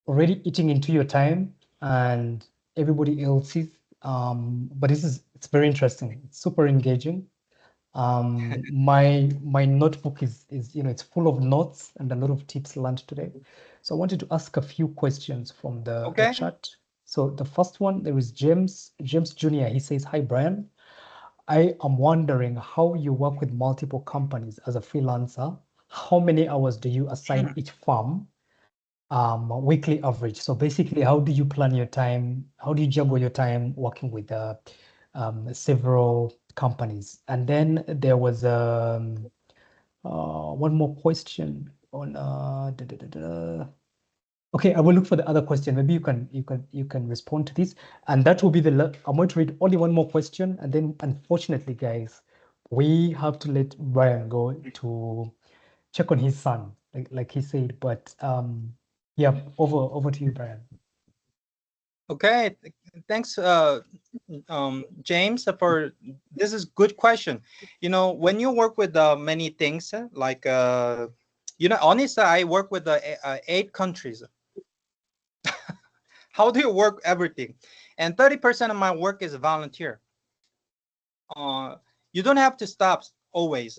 already eating into your time and everybody else's, but it's very interesting. It's super engaging. My notebook is it's full of notes and a lot of tips learned today. So I wanted to ask a few questions from the chat. So the first one, there is James Jr. He says, "Hi Brian, I am wondering how you work with multiple companies as a freelancer. How many hours do you assign each firm? Weekly average. So basically, how do you plan your time? How do you juggle your time working with several companies?" And then there was one more question on Okay, I will look for the other question. Maybe you can respond to this, and that will be I'm going to read only one more question, and then unfortunately, guys, we have to let Brian go to check on his son, like he said. But yeah, over to you, Brian. Okay, thanks, James, for this is good question. When you work with many things, like honestly, I work with 8 countries. How do you work everything? And 30% of my work is volunteer. You don't have to stop always.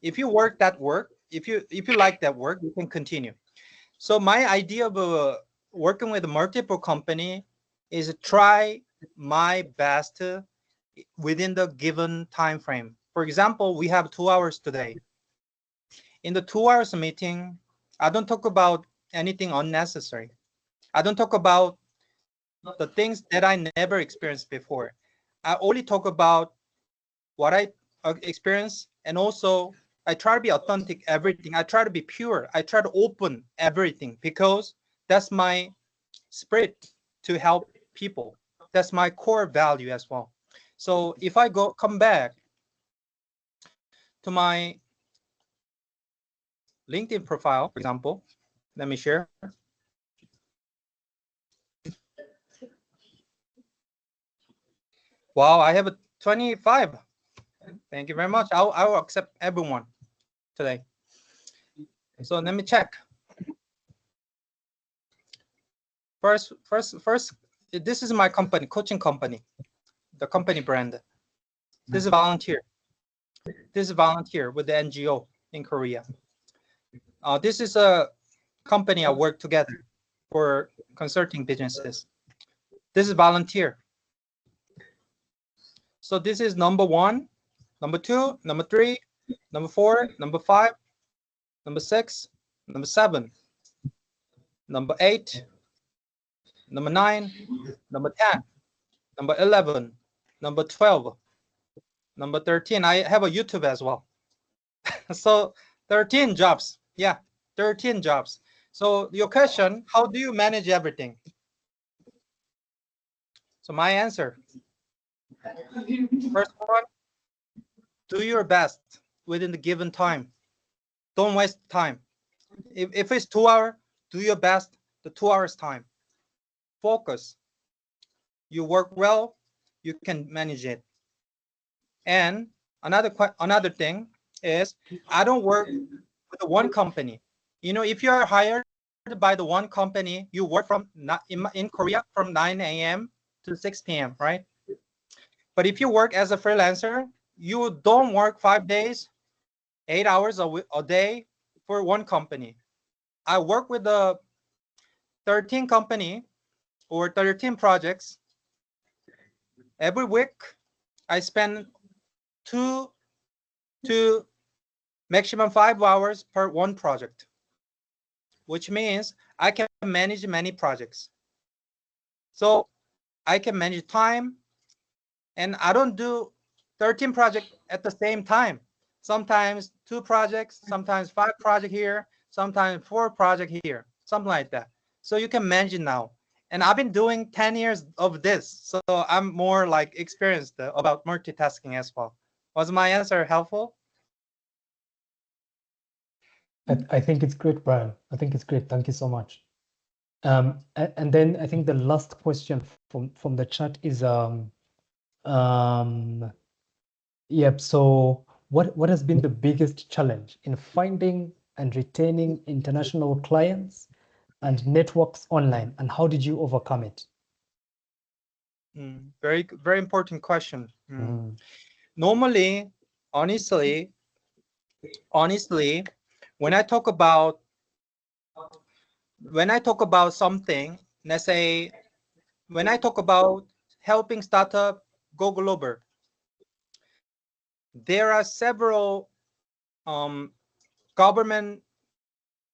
If you work that work, if you like that work, you can continue. So my idea of working with a multiple company is try my best within the given time frame. For example, we have 2 hours today. In the 2 hours meeting, I don't talk about anything unnecessary. I don't talk about the things that I never experienced before. I only talk about what I experienced, and also I try to be authentic, everything. I try to be pure. I try to open everything because that's my spirit to help people. That's my core value as well. So if I come back to my LinkedIn profile, for example, let me share. Wow, I have a 25. Thank you very much. I will accept everyone today. So let me check. First, this is my company, coaching company, the company brand. This is volunteer. This is volunteer with the NGO in Korea. This is a company I work together for consulting businesses. This is volunteer. So this is number 1, number 2, number 3, number 4, number 5, number 6, number 7, number 8, number 9, number 10, number 11, number 12, number 13. I have a YouTube as well. So 13 jobs. Yeah, 13 jobs. So your question, how do you manage everything? So my answer, first one, do your best within the given time. Don't waste time. If it's 2 hours, Do your best the 2 hours time. Focus. You work well, you can manage it. And another thing is, I don't work with one company. You know, if you are hired by the one company, you work from in Korea from 9 a.m. to 6 p.m., right? But if you work as a freelancer, you don't work 5 days, 8 hours a day for one company. I work with the 13 company or 13 projects. Every week, I spend 2 to maximum 5 hours per one project, which means I can manage many projects. So I can manage time, and I don't do 13 projects at the same time. Sometimes 2 projects, sometimes 5 projects here, sometimes 4 projects here, something like that. So you can manage it now. And I've been doing 10 years of this, so I'm more like experienced about multitasking as well. Was my answer helpful? I think it's great, Brian. I think it's great. Thank you so much. And then I think the last question from the chat is yep. So what has been the biggest challenge in finding and retaining international clients and networks online, and how did you overcome it? Very, very important question. Normally, honestly, when I talk about something, let's say, when I talk about helping startup go global, there are several government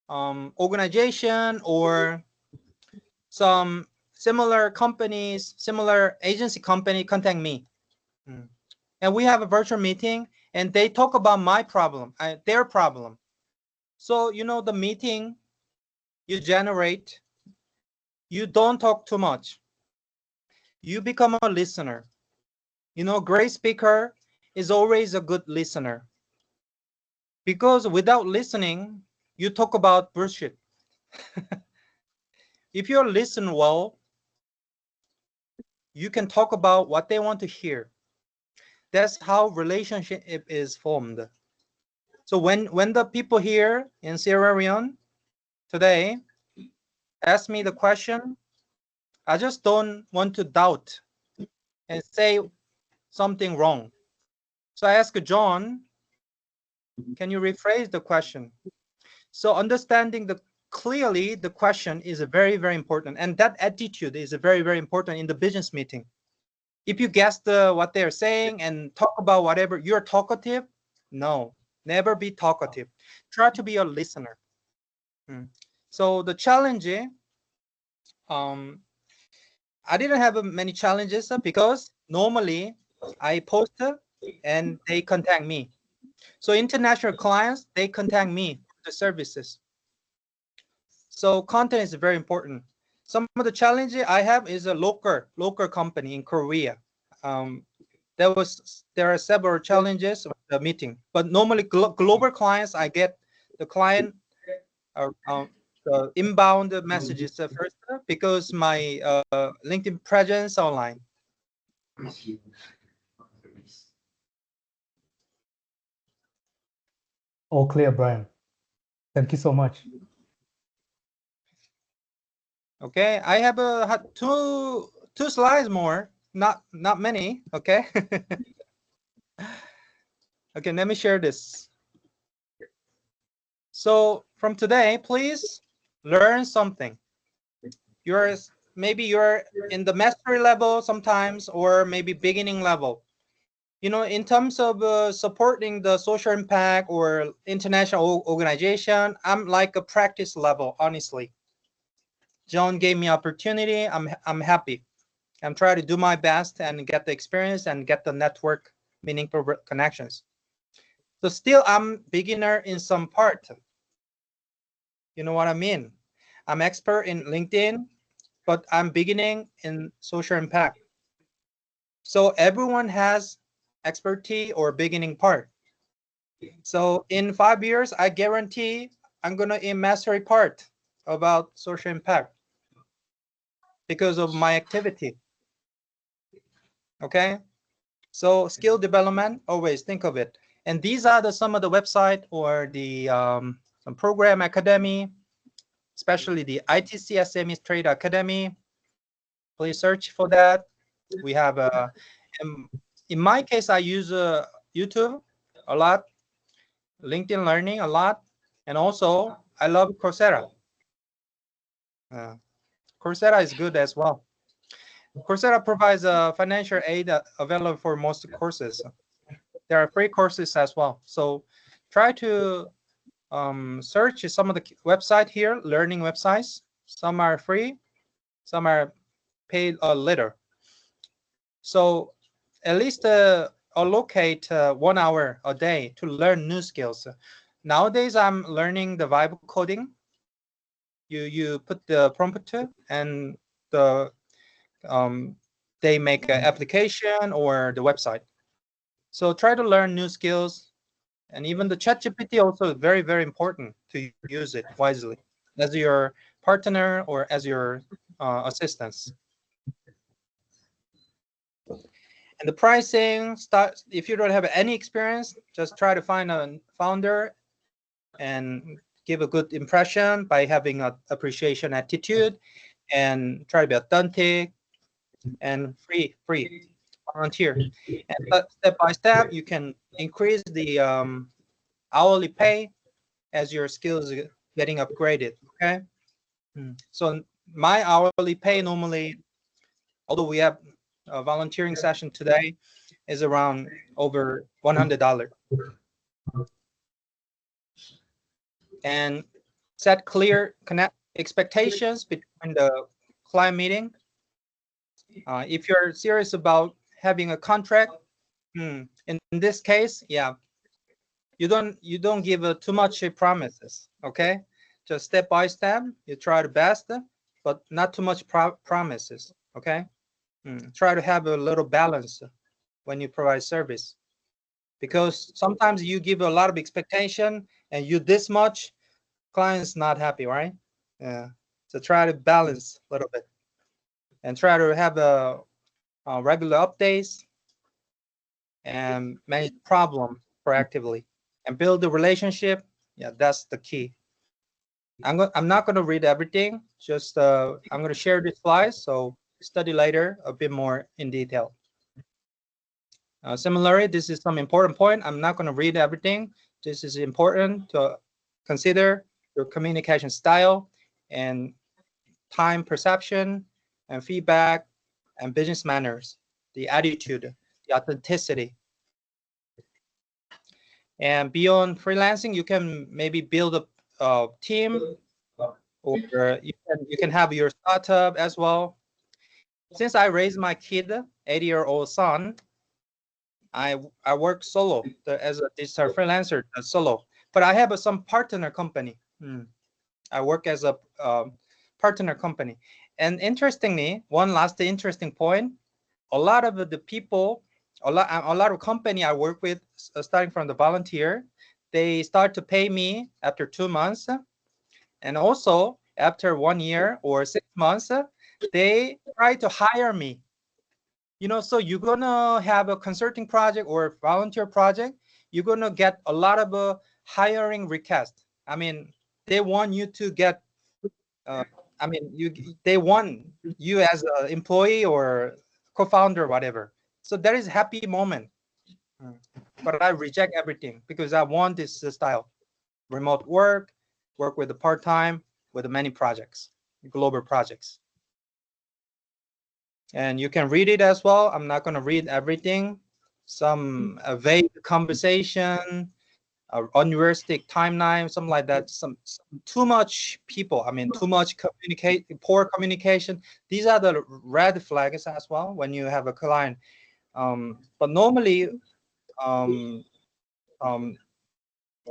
organization or some similar companies, similar agency company contact me. And we have a virtual meeting, and they talk about my problem, their problem. So, you know, the meeting you generate, you don't talk too much. You become a listener. You know, great speaker is always a good listener. Because without listening, you talk about bullshit. If you listen well, you can talk about what they want to hear. That's how relationship is formed. So when the people here in Sierra Leone today ask me the question, I just don't want to doubt and say something wrong. So I ask John, can you rephrase the question? So understanding clearly the question is very, very important. And that attitude is very, very important in the business meeting. If you guess what they're saying and talk about whatever, you're talkative. No, never be talkative. Try to be a listener. So the challenge, I didn't have many challenges because normally I post and they contact me. So international clients, they contact me for the services. So content is very important. Some of the challenges I have is a local company in Korea. There are several challenges with the meeting, but normally global clients, I get the client the inbound messages first because my LinkedIn presence online. All clear, Brian. Thank you so much. Okay, I have two slides more, not many. Okay. Okay, let me share this. So from today, please learn something. Maybe you're in the mastery level sometimes, or maybe beginning level. You know, in terms of supporting the social impact or international organization, I'm like a practice level, honestly. John gave me opportunity. I'm happy. I'm trying to do my best and get the experience and get the network, meaningful connections. So still, I'm beginner in some part. You know what I mean? I'm expert in LinkedIn, but I'm beginning in social impact. So everyone has expertise or beginning part. So in 5 years, I guarantee I'm gonna in mastery part. about social impact because of my activity. Okay, so skill development, always think of it. And these are some of the website or the some program academy, especially the ITC SME Trade Academy. Please search for that. We have in my case, I use YouTube a lot, LinkedIn Learning a lot, and also I love Coursera. Coursera is good as well. Coursera provides financial aid available for most courses. There are free courses as well. So try to search some of the website here, learning websites. Some are free, some are paid a little. So at least allocate 1 hour a day to learn new skills. Nowadays, I'm learning the vibe coding. You put the prompt and the they make an application or the website. So try to learn new skills, and even the ChatGPT also very, very important to use it wisely as your partner or as your assistants. And the pricing, start if you don't have any experience, just try to find a founder and give a good impression by having an appreciation attitude, and try to be authentic and free volunteer. And step by step, you can increase the hourly pay as your skills getting upgraded. Okay, so my hourly pay normally, although we have a volunteering session today, is around over $100. And set clear expectations between the client meeting. If you're serious about having a contract, in this case, yeah, you don't give too much promises. Okay, just step by step, you try the best, but not too much promises. Okay, try to have a little balance when you provide service, because sometimes you give a lot of expectation and you this much, client's not happy, right? Yeah. So try to balance a little bit and try to have a regular updates and manage problem proactively and build the relationship. Yeah, that's the key. I'm not going to read everything. Just I'm going to share this slide, so study later a bit more in detail. Similarly, this is some important point. I'm not going to read everything. This is important to consider your communication style and time perception and feedback and business manners, the attitude, the authenticity. And beyond freelancing, you can maybe build a team, or you can have your startup as well. Since I raised my kid, 80-year-old son, I work solo as a digital freelancer solo, but I have some partner company. I work as a partner company. And interestingly, one last interesting point, a lot of the people, a lot of company I work with, starting from the volunteer, they start to pay me after 2 months. And also after 1 year or 6 months, they try to hire me. So you're gonna have a consulting project or a volunteer project, you're gonna get a lot of hiring requests. I mean, they want you to get, they want you as an employee or co-founder, whatever. So that is a happy moment. But I reject everything because I want this style. Remote work with the part-time, with the many projects, global projects. And you can read it as well. I'm not going to read everything. Some vague conversation, unrealistic timeline, something like that. Some too much people. I mean, too much poor communication. These are the red flags as well when you have a client. But normally,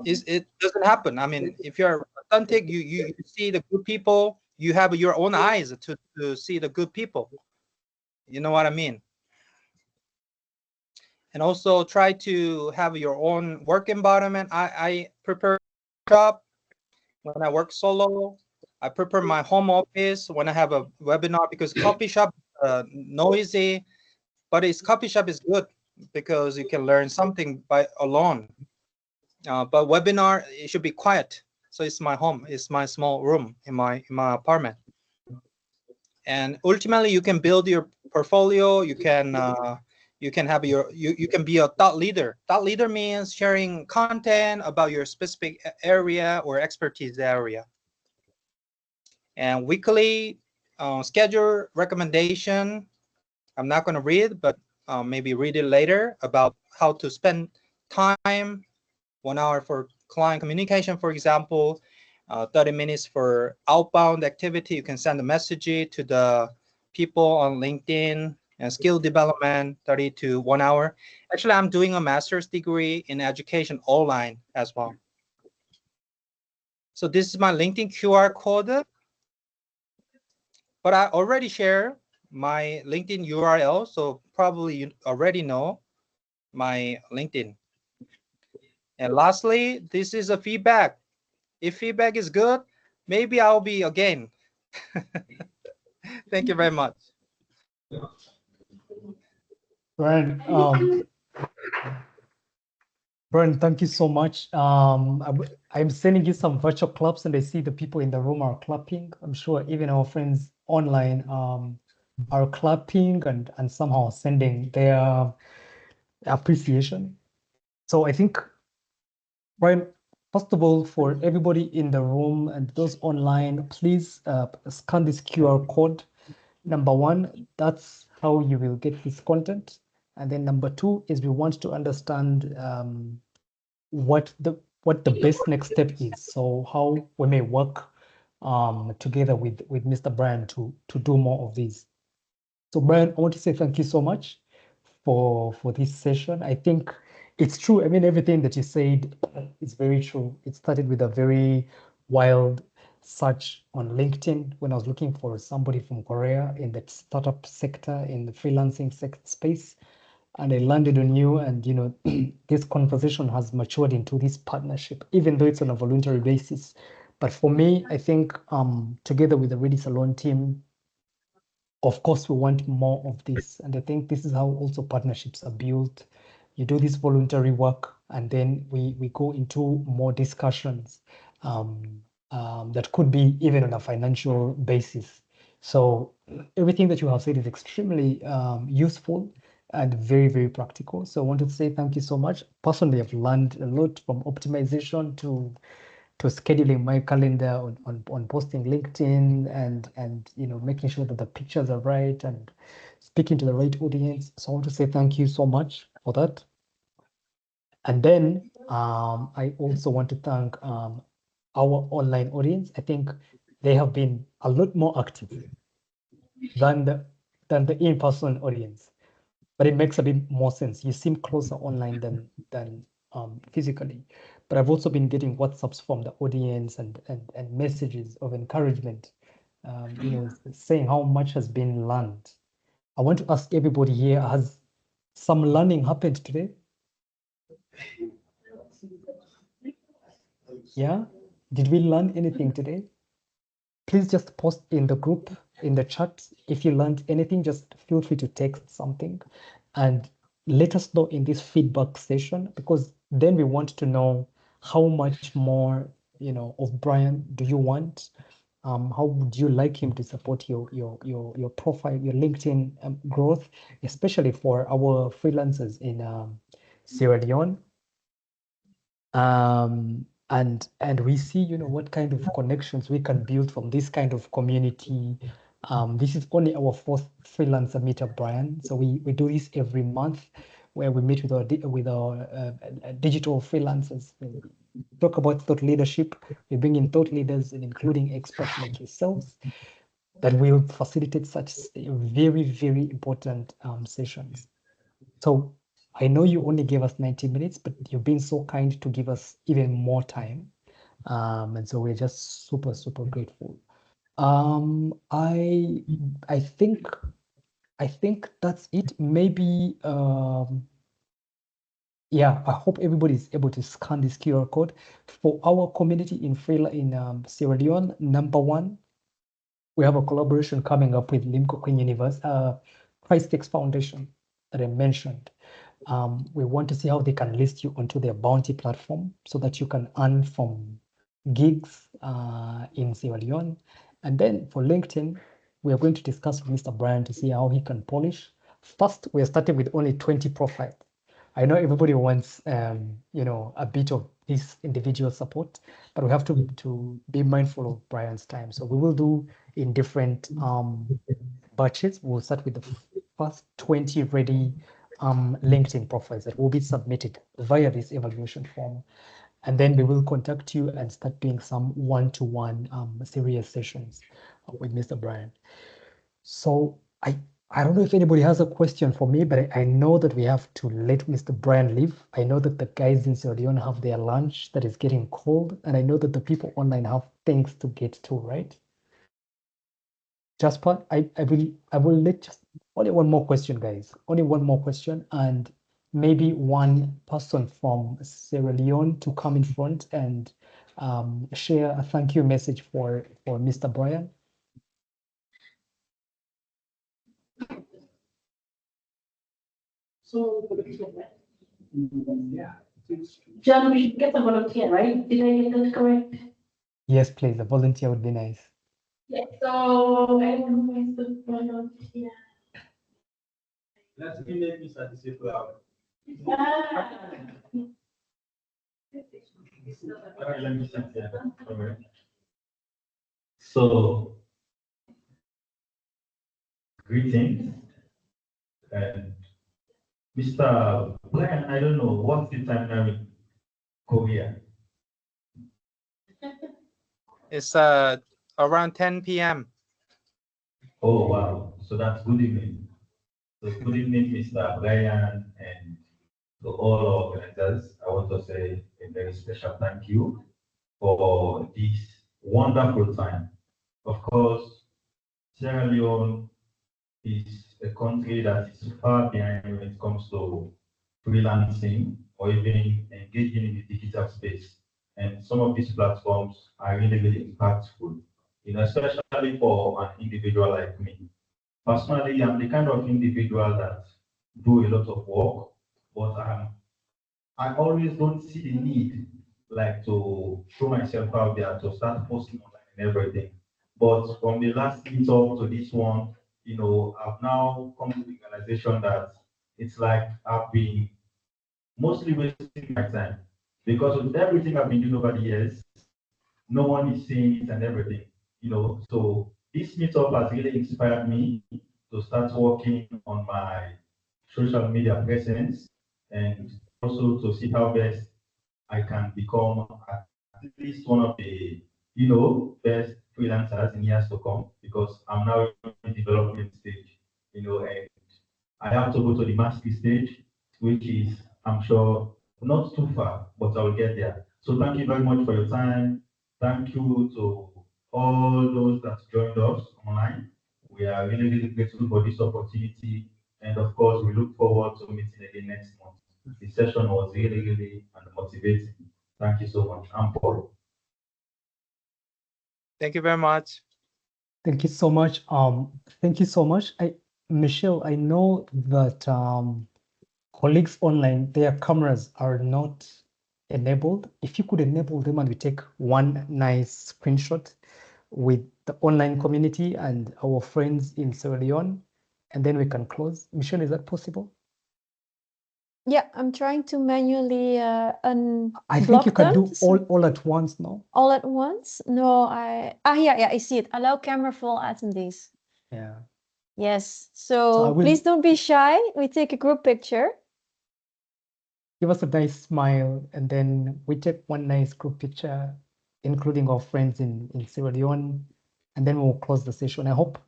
it doesn't happen. I mean, if you're authentic, you see the good people. You have your own eyes to see the good people. You know what I mean? And also try to have your own work environment. I prepare a job when I work solo. I prepare my home office when I have a webinar, because coffee shop noisy, but its coffee shop is good because you can learn something by alone. But webinar, it should be quiet. So it's my home. It's my small room in my apartment. And ultimately, you can build your portfolio. You can have you can be a thought leader. Thought leader means sharing content about your specific area or expertise area. And weekly schedule recommendation. I'm not going to read, but maybe read it later about how to spend time. 1 hour for client communication, for example, 30 minutes for outbound activity. You can send a message to the people on LinkedIn, and skill development, 30 to 1 hour. Actually, I'm doing a master's degree in education online as well. So this is my LinkedIn QR code, but I already share my LinkedIn URL, so probably you already know my LinkedIn. And lastly, this is a feedback. If feedback is good, maybe I'll be again. Thank you very much. Brian, thank you so much. I'm sending you some virtual claps, and I see the people in the room are clapping. I'm sure even our friends online are clapping and somehow sending their appreciation. So I think, Brian, first of all, for everybody in the room and those online, please scan this QR code. Number one, that's how you will get this content. And then number two is we want to understand what the best next step is. So how we may work together with Mr. Brian to do more of these. So Brian, I want to say thank you so much for this session. I think it's true. I mean, everything that you said is very true. It started with a very wild search on LinkedIn when I was looking for somebody from Korea in the startup sector, in the freelancing space. And I landed on you, and this conversation has matured into this partnership, even though it's on a voluntary basis. But for me, I think together with the READY Salone team, of course, we want more of this. And I think this is how also partnerships are built. You do this voluntary work, and then we go into more discussions that could be even on a financial basis. So everything that you have said is extremely useful and very, very practical. So I wanted to say thank you so much. Personally, I've learned a lot from optimization to scheduling my calendar on posting LinkedIn and making sure that the pictures are right and speaking to the right audience. So I want to say thank you so much for that. And then I also want to thank our online audience. I think they have been a lot more active than the in-person audience, but it makes a bit more sense. You seem closer online than physically. But I've also been getting WhatsApps from the audience and messages of encouragement, saying how much has been learned. I want to ask everybody here, has some learning happened today? Yeah? Did we learn anything today? Please just post in the group, in the chat. If you learned anything, just feel free to text something and let us know in this feedback session, because then we want to know how much more, of Brian do you want? How would you like him to support your profile, your LinkedIn growth, especially for our freelancers in Sierra Leone? And we see, what kind of connections we can build from this kind of community. This is only our fourth freelancer meetup, Brian. So we do this every month, where we meet with our digital freelancers. We talk about thought leadership. We bring in thought leaders, and including experts like yourselves, that will facilitate such very, very important sessions. So I know you only gave us 90 minutes, but you've been so kind to give us even more time. And so we're just super, super grateful. I think that's it. Maybe Yeah, I hope everybody is able to scan this QR code for our community in Sierra Leone. Number one, we have a collaboration coming up with Limkokwing University, Christ Foundation that I mentioned. We want to see how they can list you onto their bounty platform so that you can earn from gigs in Sierra Leone. And then for LinkedIn, we are going to discuss with Mr. Brian to see how he can polish. First, we are starting with only 20 profiles. I know everybody wants, a bit of this individual support, but we have to be mindful of Brian's time. So we will do in different batches. We'll start with the first 20 ready LinkedIn profiles that will be submitted via this evaluation form. And then we will contact you and start doing some one-to-one serious sessions with Mr. Brian. So I don't know if anybody has a question for me, but I know that we have to let Mr. Brian leave. I know that the guys in Sierra Leone have their lunch that is getting cold, and I know that the people online have things to get to, right? Jasper, I will let just only one more question, guys. Only one more question, and maybe one person from Sierra Leone to come in front and share a thank you message for Mr. Brian. So, John, we should get a volunteer, right? Did I get that correct? Yes, please. A volunteer would be nice. Yeah, so anyone who wants to volunteer. Let's give it Mr. Disciple. Let me sit here. Alright. So, greetings. And Mr. Brian, I don't know, what's the time now in Korea? It's around 10 p.m. Oh, wow. So that's good evening. So good evening, Mr. Brian, and to all organizers. I want to say a very special thank you for this wonderful time. Of course, Sierra Leone is a country that is far behind when it comes to freelancing or even engaging in the digital space. And some of these platforms are really, really impactful, especially for an individual like me. Personally, I'm the kind of individual that do a lot of work, but I always don't see the need like to throw myself out there to start posting online and everything. But from the last meetup to this one, I've now come to the realization that it's like I've been mostly wasting my time because with everything I've been doing over the years, no one is seeing it and everything. So this meetup has really inspired me to start working on my social media presence and also to see how best I can become at least one of the best freelancers in years to come because I'm now in the development stage, and I have to go to the mastery stage, which is, I'm sure, not too far, but I'll get there. So thank you very much for your time. Thank you to all those that joined us online. We are really, really grateful for this opportunity. And of course, we look forward to meeting again next month. The session was really, really motivating. Thank you so much. I'm Paul. Thank you very much. Thank you so much. Thank you so much. Michelle, I know that colleagues online, their cameras are not enabled. If you could enable them and we take one nice screenshot with the online community and our friends in Sierra Leone, and then we can close. Michelle, is that possible? Yeah, I'm trying to manually I think you can them. do all at once, no? All at once? No, yeah, I see it. Allow camera for all attendees. Yeah. Yes. So So please don't be shy. We take a group picture. Give us a nice smile, and then we take one nice group picture, including our friends in Sierra Leone, and then we'll close the session. I hope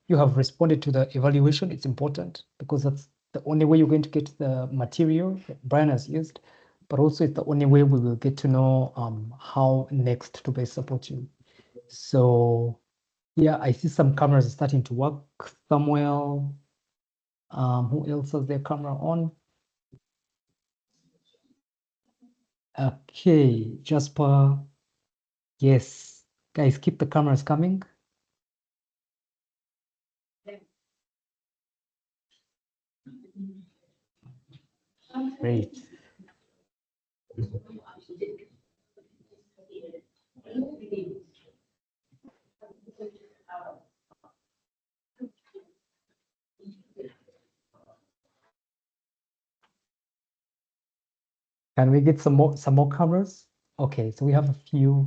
you have responded to the evaluation. It's important because that's the only way you're going to get the material that Brian has used, but also it's the only way we will get to know how next to best support you. So yeah, I see some cameras starting to work. Samuel, who else has their camera on? Okay, Jasper. Yes. Guys, keep the cameras coming. Great. Can we get some more cameras? Okay, so we have a few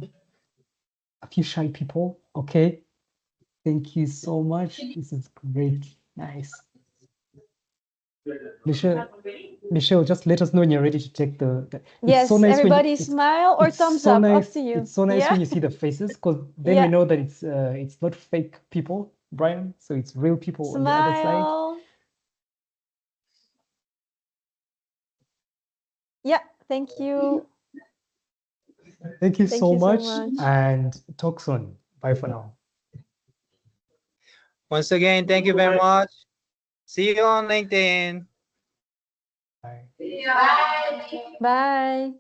shy people. Okay. Thank you so much. This is great. Nice. Michelle, just let us know when you're ready to take it's Yes, so nice when everybody smile or it's thumbs so up, nice. up to you. It's so nice Yeah. when you see the faces, because then we Yeah. know that it's not fake people, Brian. So it's real people on the other side. Smile. Yeah, thank you. Thank you Thank so you so much, much. and talk soon. Bye for now. Once again, thank you very much. See you on LinkedIn. Bye. Bye. Bye.